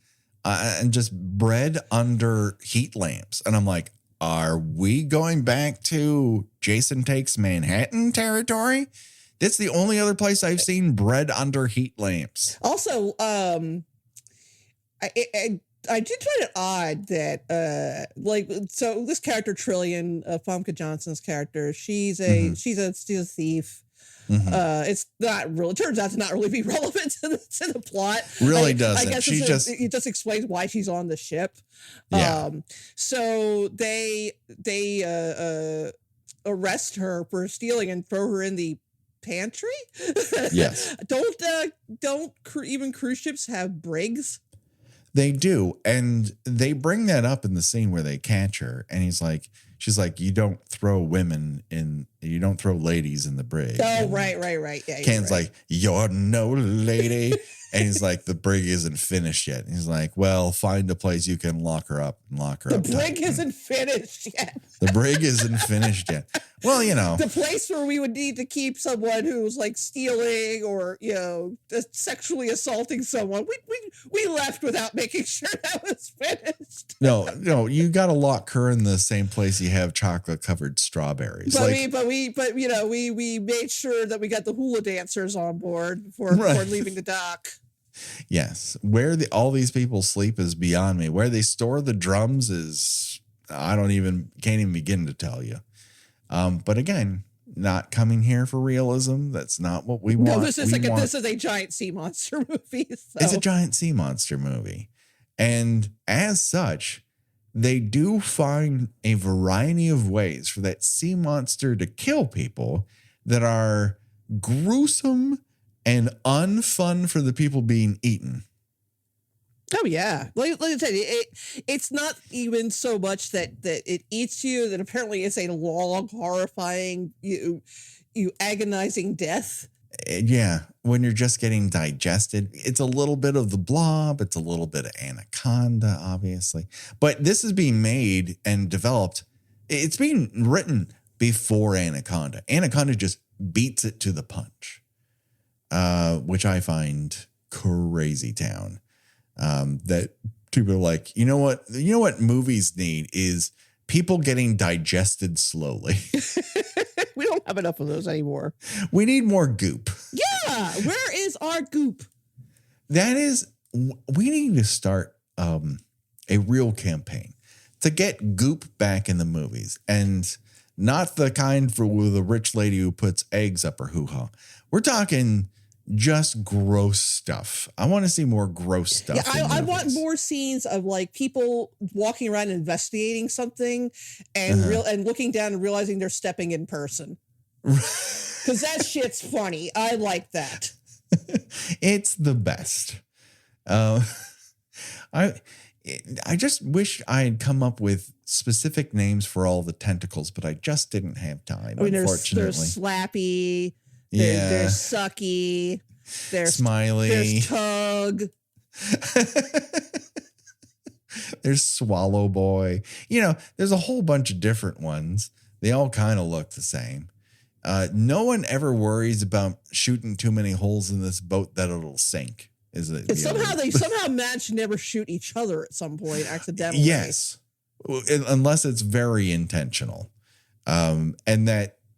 bread under heat lamps. And I'm like, are we going back to Jason Takes Manhattan territory? That's the only other place I've seen bread under heat lamps. Also, I did find it odd that so this character Trillian, Famke Janssen's character, she's a thief. Mm-hmm. It's not really, turns out to not really be relevant to the plot. Really doesn't. I guess it just explains why she's on the ship. Yeah. So they arrest her for stealing and throw her in the pantry. Yes. Don't even cruise ships have brigs? They do, and they bring that up in the scene where they catch her, and she's like, you don't throw ladies in the brig. Oh, and right. Yeah, Ken's like, you're no lady. And he's like, the brig isn't finished yet. And he's like, well, find a place you can lock her up and lock her up. The brig isn't finished yet. The brig isn't finished yet. Well, you know, the place where we would need to keep someone who's like stealing or, you know, sexually assaulting someone. We left without making sure that was finished. no, you got to lock her in the same place you have chocolate covered strawberries. But you know, we made sure that we got the hula dancers on board before leaving the dock. Yes. Where all these people sleep is beyond me. Where they store the drums is, can't even begin to tell you. But again, not coming here for realism. That's not what we want. No, this is a giant sea monster movie. So. It's a giant sea monster movie. And as such, they do find a variety of ways for that sea monster to kill people that are gruesome and unfun for the people being eaten. Oh yeah, like I said, it's not even so much that it eats you. That apparently it's a long, horrifying, you agonizing death. Yeah, when you're just getting digested, it's a little bit of the Blob, it's a little bit of Anaconda, obviously. But this is being made and developed. It's being written before Anaconda. Anaconda just beats it to the punch, which I find crazy town. That people are like, you know what movies need is people getting digested slowly. We don't have enough of those anymore. We need more goop. Yeah. Where is our goop? We need to start a real campaign to get goop back in the movies, and not the kind with a rich lady who puts eggs up her hoo-ha. We're talking just gross stuff. I want to see more gross stuff. Yeah, I want more scenes of like people walking around investigating something and and looking down and realizing they're stepping in person. Because that shit's funny. I like that. It's the best. I just wish I had come up with specific names for all the tentacles, but I just didn't have time. Unfortunately, there's Slappy. Yeah. There's Sucky. There's Smiley. There's Tug. There's Swallow Boy. You know, there's a whole bunch of different ones. They all kind of look the same. No one ever worries about shooting too many holes in this boat that it'll sink. They somehow manage to never shoot each other at some point accidentally. Yes, unless it's very intentional. And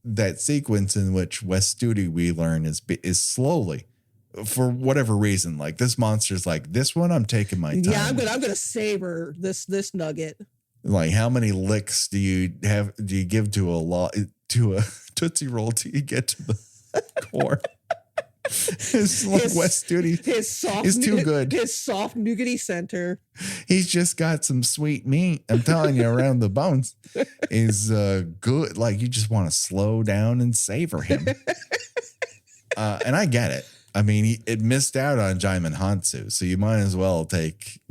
that sequence in which Wes Studi, we learn, is slowly, for whatever reason, like this monster's like, this one I'm taking my time. Yeah, I'm gonna savor this nugget. Like, how many licks do you give to a Tootsie Roll till you get to the core? It's like Wes Studi is too good. His soft nougaty center. He's just got some sweet meat. I'm telling you, around the bones is good. Like, you just want to slow down and savor him. And I get it. I mean, it missed out on Dijon Hounsou, so you might as well take,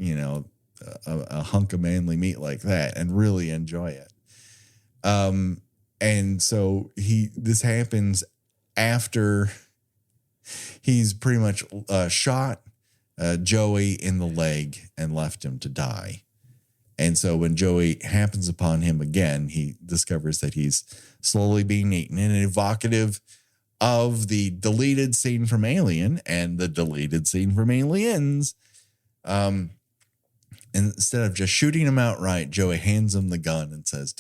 a hunk of manly meat like that and really enjoy it. And so this happens after he's pretty much shot Joey in the leg and left him to die. And so when Joey happens upon him again, he discovers that he's slowly being eaten, and evocative of the deleted scene from Alien and the deleted scene from Aliens. And instead of just shooting him outright, Joey hands him the gun and says,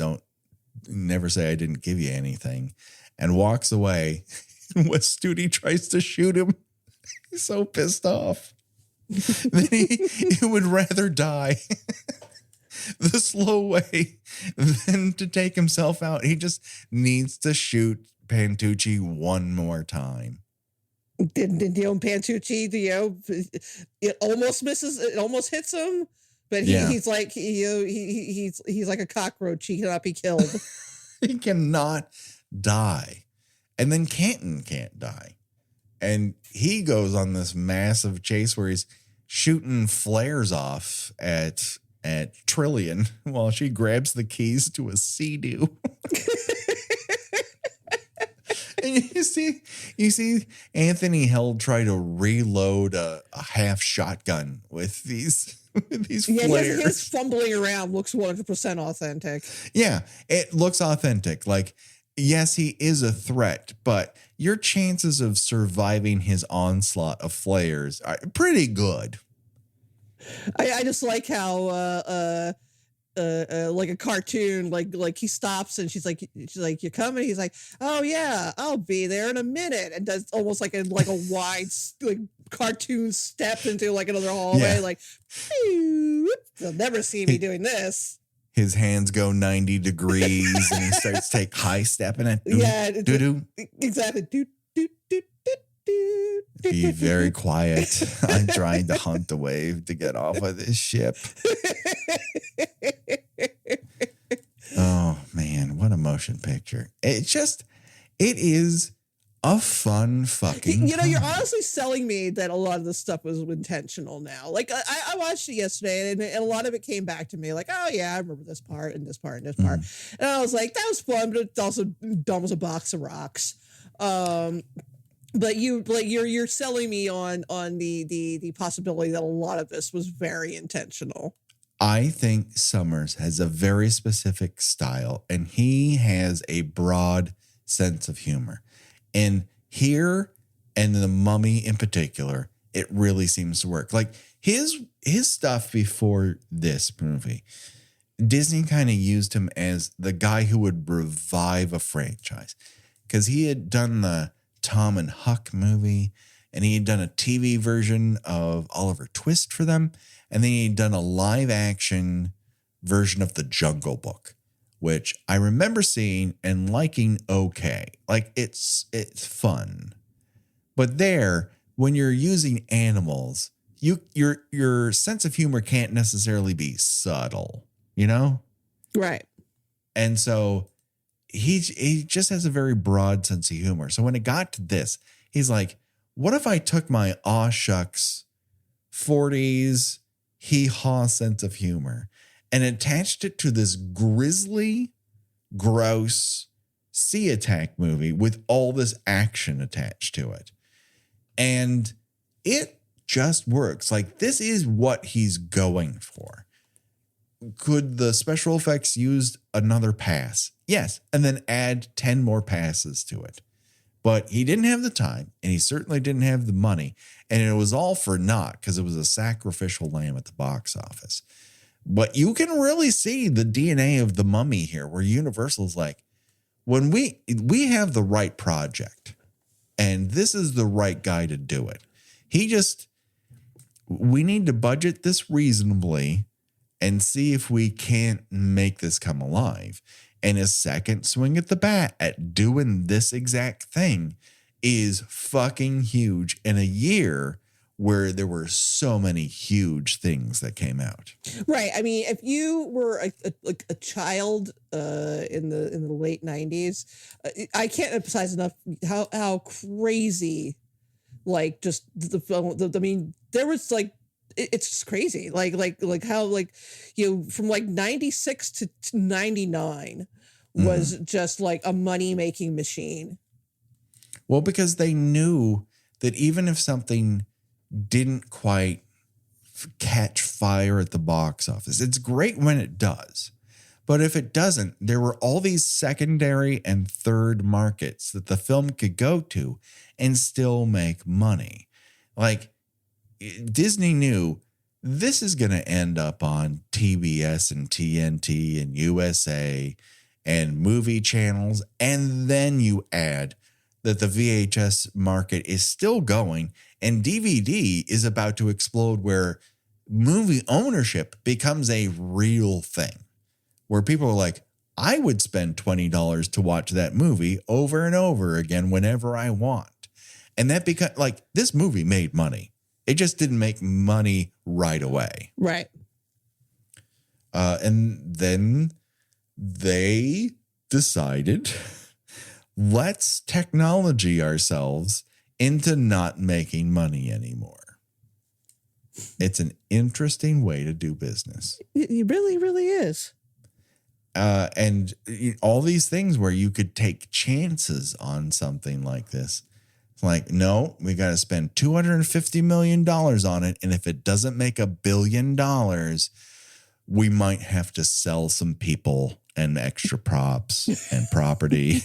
never say I didn't give you anything, and walks away. Wes Studi tries to shoot him. He's so pissed off. Then he would rather die the slow way than to take himself out. He just needs to shoot Pantucci one more time. Didn't Pantucci, it almost misses, it almost hits him, but he's like, he's like a cockroach. He cannot be killed. He cannot die. And then Canton can't die. And he goes on this massive chase where he's shooting flares off at Trillian while she grabs the keys to a Sea-Doo. And you see Anthony Held try to reload a half shotgun with these flares. His fumbling around looks 100% authentic. Yeah, it looks authentic. Like, yes, he is a threat, but your chances of surviving his onslaught of flares are pretty good. I just like how like a cartoon, like he stops and she's like, you coming? He's like, oh yeah, I'll be there in a minute, and does almost like a wide like cartoon step into like another hallway, Yeah. like they'll never see me doing this. His hands go 90 degrees and he starts take high stepping it. Yeah, doo-doo. Exactly. Do, do, do, do, do. Be very quiet. I'm trying to hunt a wave to get off of this ship. Oh man, what a motion picture. It is a fun fucking you're honestly selling me that a lot of the stuff was intentional now. Like I watched it yesterday and a lot of it came back to me like, oh yeah, I remember this part and this part and this part. And I was like, that was fun, but it's also dumb as a box of rocks. But you're selling me on the possibility that a lot of this was very intentional. I think Sommers has a very specific style and he has a broad sense of humor. And here, and The Mummy in particular, it really seems to work. Like his stuff before this movie, Disney kind of used him as the guy who would revive a franchise. Because he had done the Tom and Huck movie, and he had done a TV version of Oliver Twist for them, and then he'd done a live action version of The Jungle Book, which I remember seeing and liking okay. Like it's fun. But there, when you're using animals, your sense of humor can't necessarily be subtle, you know? Right. And so he just has a very broad sense of humor. So when it got to this, he's like, what if I took my aw shucks 40s hee-haw sense of humor and attached it to this grisly, gross sea attack movie with all this action attached to it. And it just works. Like, this is what he's going for. Could the special effects use another pass? Yes. And then add 10 more passes to it. But he didn't have the time, and he certainly didn't have the money. And it was all for naught because it was a sacrificial lamb at the box office. But you can really see the DNA of The Mummy here, where Universal's like, when we have the right project, and this is the right guy to do it. We need to budget this reasonably and see if we can't make this come alive. And his second swing at the bat at doing this exact thing is fucking huge in a year where there were so many huge things that came out. Right. I mean, if you were a child in the late 90s, I can't emphasize enough how crazy, like, just the film. I mean, there was like, it's just crazy. Like how, like, you know, from like 96 to 99 was just like a money making machine. Well, because they knew that even if something didn't quite catch fire at the box office, it's great when it does. But if it doesn't, there were all these secondary and third markets that the film could go to and still make money. Like, Disney knew this is going to end up on TBS and TNT and USA and movie channels. And then you add that the VHS market is still going and DVD is about to explode, where movie ownership becomes a real thing, where people are like, I would spend $20 to watch that movie over and over again whenever I want. And that becomes like, this movie made money. It just didn't make money right away. Right. And then they decided, let's technology ourselves into not making money anymore. It's an interesting way to do business. It really, really is. And all these things where you could take chances on something like this. Like, no, we got to spend $250 million on it. And if it doesn't make $1 billion, we might have to sell some people and extra props and property.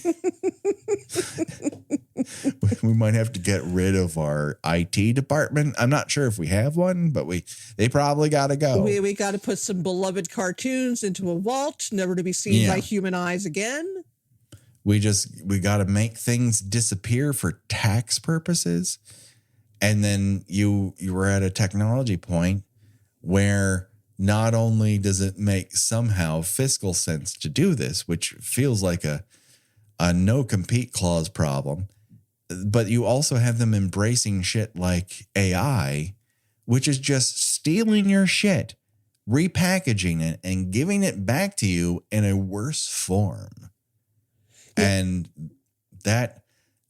We might have to get rid of our IT department. I'm not sure if we have one, but they probably got to go. We got to put some beloved cartoons into a vault, never to be seen by human eyes again. We got to make things disappear for tax purposes. And then you were at a technology point where not only does it make somehow fiscal sense to do this, which feels like a no compete clause problem, but you also have them embracing shit like AI, which is just stealing your shit, repackaging it, and giving it back to you in a worse form. Yeah. And that,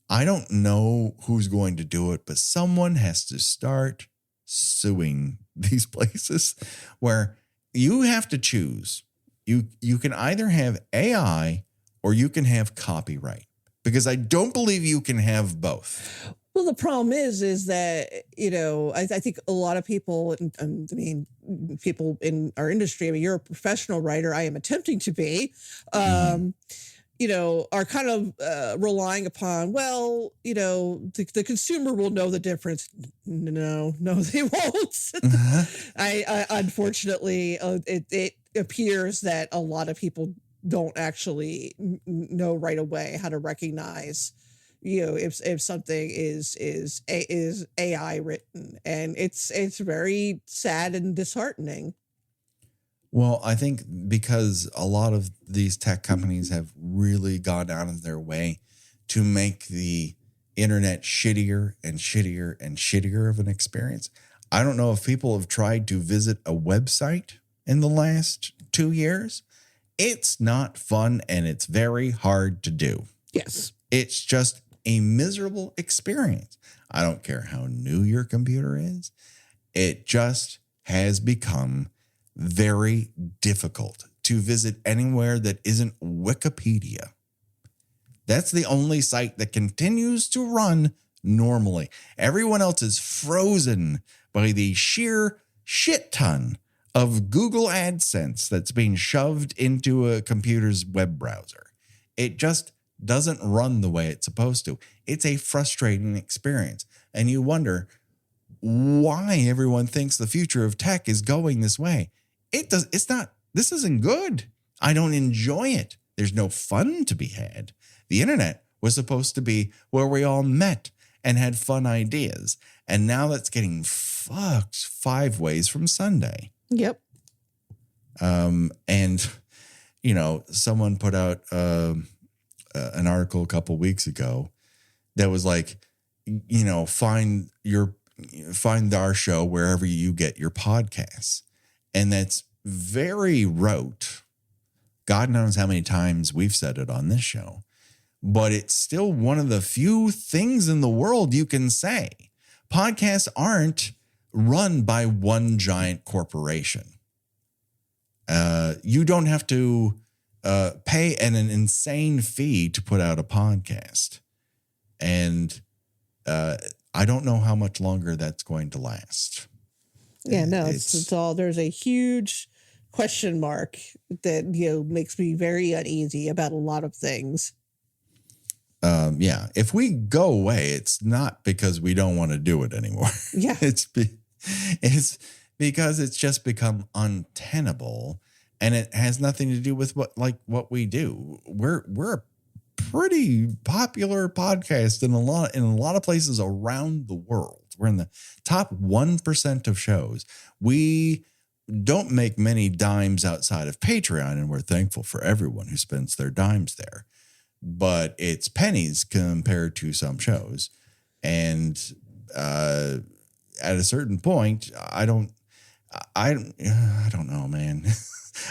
I don't know who's going to do it, but someone has to start suing these places where you have to choose. You can either have AI or you can have copyright, because I don't believe you can have both. Well, the problem is that, I think a lot of people, people in our industry, you're a professional writer, I am attempting to be, are kind of relying upon, the consumer will know the difference. No, they won't. I unfortunately, it appears that a lot of people don't actually know right away how to recognize, if something is AI written, and it's very sad and disheartening. Well, I think because a lot of these tech companies have really gone out of their way to make the internet shittier and shittier and shittier of an experience. I don't know if people have tried to visit a website in the last 2 years. It's not fun, and it's very hard to do. Yes. It's just a miserable experience. I don't care how new your computer is. It just has become very difficult to visit anywhere that isn't Wikipedia. That's the only site that continues to run normally. Everyone else is frozen by the sheer shit ton of Google AdSense that's being shoved into a computer's web browser. It just doesn't run the way it's supposed to. It's a frustrating experience. And you wonder why everyone thinks the future of tech is going this way. It's not, this isn't good. I don't enjoy it. There's no fun to be had. The internet was supposed to be where we all met and had fun ideas. And now that's getting fucked 5 ways from Sunday. Yep. And, someone put out an article a couple weeks ago that was like, find our show wherever you get your podcasts. And that's very rote. God knows how many times we've said it on this show, but it's still one of the few things in the world you can say. Podcasts aren't run by one giant corporation. You don't have to pay an insane fee to put out a podcast. And I don't know how much longer that's going to last. Yeah, no, it's all, there's a huge question mark that, makes me very uneasy about a lot of things. Yeah, if we go away, it's not because we don't want to do it anymore. Yeah. It's because it's just become untenable, and it has nothing to do with what we do. We're a pretty popular podcast in a lot of places around the world. We're in the top 1% of shows. We don't make many dimes outside of Patreon, and we're thankful for everyone who spends their dimes there. But it's pennies compared to some shows. And at a certain point, I don't know, man.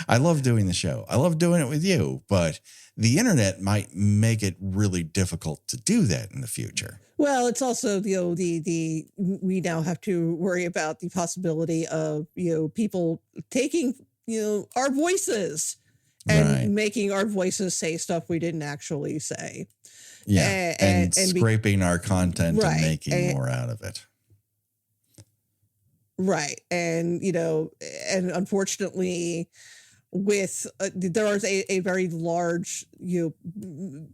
I love doing the show. I love doing it with you, but the internet might make it really difficult to do that in the future. Well, it's also, we now have to worry about the possibility of, people taking, our voices and making our voices say stuff we didn't actually say. Yeah. And scraping our content and making more out of it. Right. And, and unfortunately, with there is a very large amount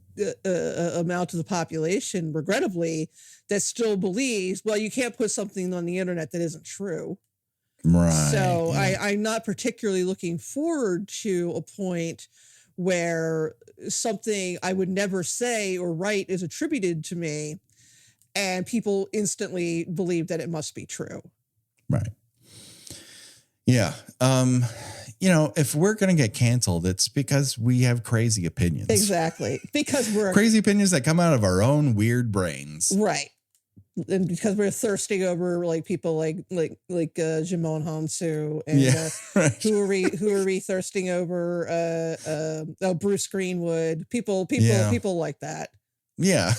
of the population, regrettably, that still believes, well, you can't put something on the internet that isn't true. Right. So yeah. I'm not particularly looking forward to a point where something I would never say or write is attributed to me and people instantly believe that it must be true. Right. Yeah. If we're going to get canceled, it's because we have crazy opinions. Exactly. Because we're crazy opinions that come out of our own weird brains. Right. And because we're thirsting over like people like Dijon Hounsou and right. who are we thirsting over Bruce Greenwood, people like that. Yeah.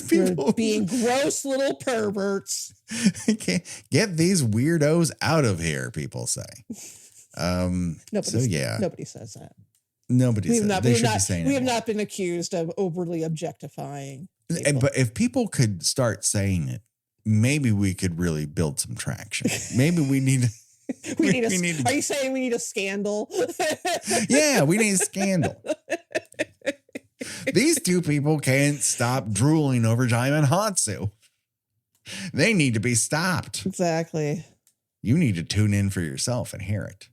People being gross little perverts. Get these weirdos out of here, people say. Nobody says that. Nobody says that. They should be saying it. We have not been accused of overly objectifying people. But if people could start saying it, maybe we could really build some traction. Maybe we need to. Are you saying we need a scandal? Yeah, we need a scandal. These two people can't stop drooling over Dijon Hounsou. They need to be stopped. Exactly. You need to tune in for yourself and hear it.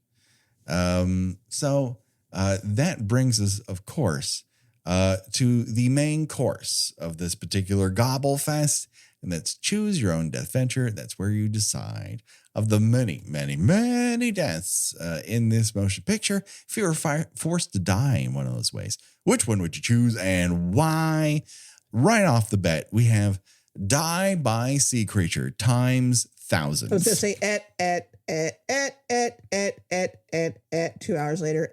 So that brings us, of course, to the main course of this particular Gobble Fest, and that's Choose Your Own Deathventure. That's where you decide of the many, many, many deaths in this motion picture. If you were forced to die in one of those ways, which one would you choose and why? Right off the bat, we have die by sea creature times thousands. I was going to say 2 hours later,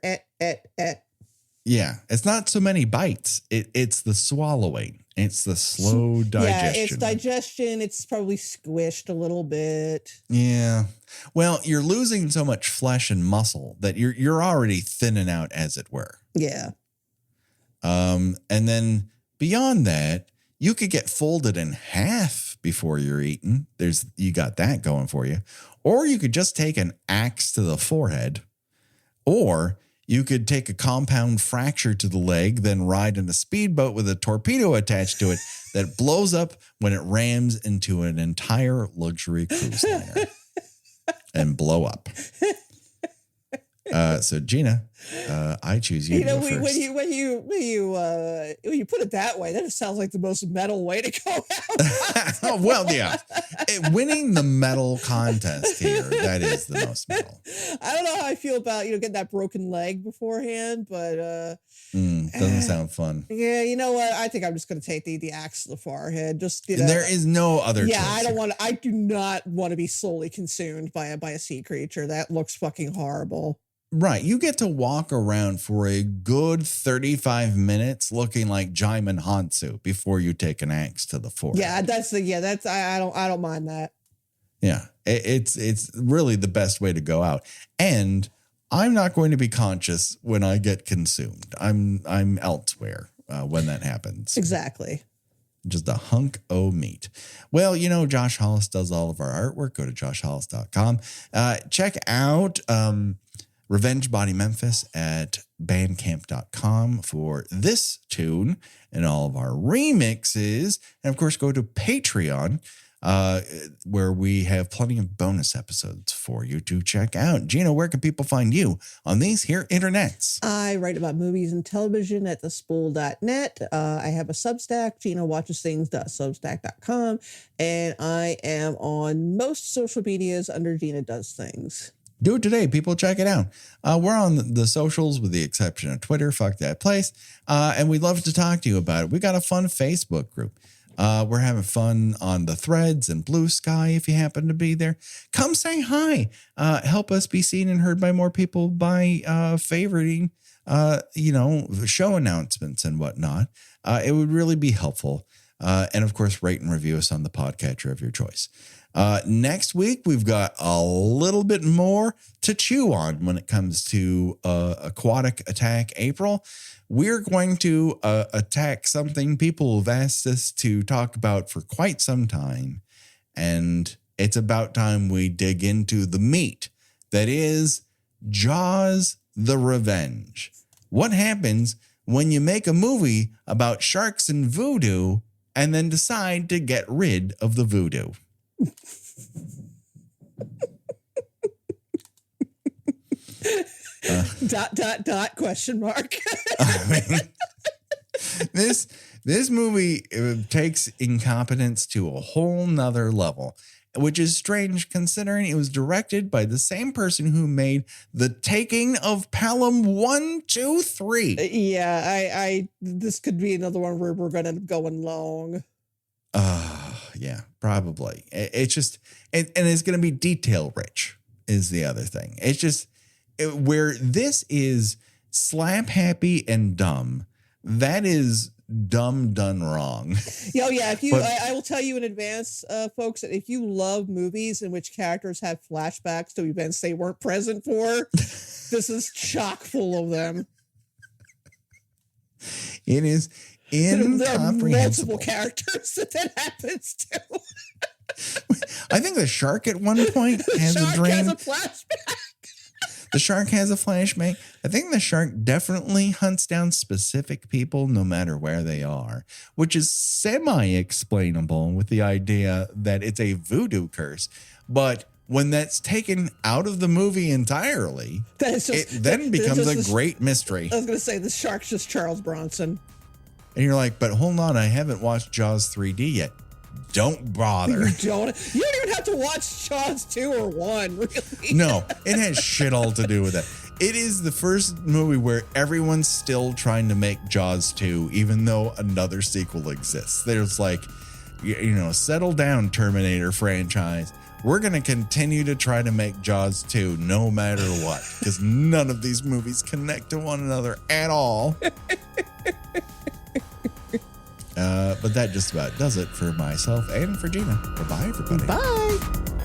Yeah, it's not so many bites. It's the swallowing. It's the slow digestion. Yeah, it's digestion. It's probably squished a little bit. Yeah. Well, you're losing so much flesh and muscle that you're already thinning out, as it were. Yeah. And then beyond that, you could get folded in half before you're eaten. You got that going for you. Or you could just take an axe to the forehead. Or you could take a compound fracture to the leg, then ride in a speedboat with a torpedo attached to it that blows up when it rams into an entire luxury cruise liner and blow up. So Gina, I choose you. When you put it that way, that just sounds like the most metal way to go out. Well, yeah, winning the metal contest here, that is the most metal. I don't know how I feel about getting that broken leg beforehand, but doesn't sound fun. Yeah, you know what? I think I'm just going to take the axe to the forehead. Just there is no other. Yeah, choice I do not want to be slowly consumed by a sea creature. That looks fucking horrible. Right. You get to walk around for a good 35 minutes looking like Dijon Hounsou before you take an axe to the forehead. Yeah, I don't mind that. Yeah. It's really the best way to go out. And I'm not going to be conscious when I get consumed. I'm elsewhere when that happens. Exactly. Just a hunk of meat. Well, Josh Hollis does all of our artwork. Go to joshhollis.com. Check out Revenge Body Memphis at bandcamp.com for this tune and all of our remixes. And of course, go to Patreon, where we have plenty of bonus episodes for you to check out. Gina, where can people find you on these here internets? I write about movies and television at thespool.net. I have a Substack, GinaWatchesThings.substack.com, and I am on most social medias under Gina Does Things. Do it today, people. Check it out. We're on the socials with the exception of Twitter. Fuck that place. And we'd love to talk to you about it. We got a fun Facebook group. We're having fun on the Threads and Blue Sky. If you happen to be there, come say hi. Help us be seen and heard by more people by favoriting, show announcements and whatnot. It would really be helpful. And of course, rate and review us on the podcatcher of your choice. Next week, we've got a little bit more to chew on when it comes to Aquatic Attack April. We're going to attack something people have asked us to talk about for quite some time. And it's about time we dig into the meat that is Jaws, The Revenge. What happens when you make a movie about sharks and voodoo and then decide to get rid of the voodoo? Question mark. I mean, this movie takes incompetence to a whole nother level, which is strange considering it was directed by the same person who made The Taking of Pelham 1, 2, 3. Yeah, I this could be another one where we're going to go long. Yeah, probably. It's just, and it's going to be detail rich is the other thing. It's just where this is slap happy and dumb. That is dumb done wrong. Oh yeah. If you, I will tell you in advance, folks, that if you love movies in which characters have flashbacks to events they weren't present for, this is chock full of them. It is incomprehensible. There are multiple characters that happens to. I think the shark at one point has a dream. Has a flashback. The shark has a flashback. I think the shark definitely hunts down specific people no matter where they are, which is semi-explainable with the idea that it's a voodoo curse. But when that's taken out of the movie entirely, it then becomes a great mystery. I was going to say the shark's just Charles Bronson. And you're like, but hold on, I haven't watched Jaws 3D yet. Don't bother. You don't even have to watch Jaws 2 or 1, really. No, it has shit all to do with it. It is the first movie where everyone's still trying to make Jaws 2, even though another sequel exists. There's like, settle down, Terminator franchise. We're going to continue to try to make Jaws 2 no matter what, because none of these movies connect to one another at all. But that just about does it for myself and for Gina. Bye-bye, everybody. Bye.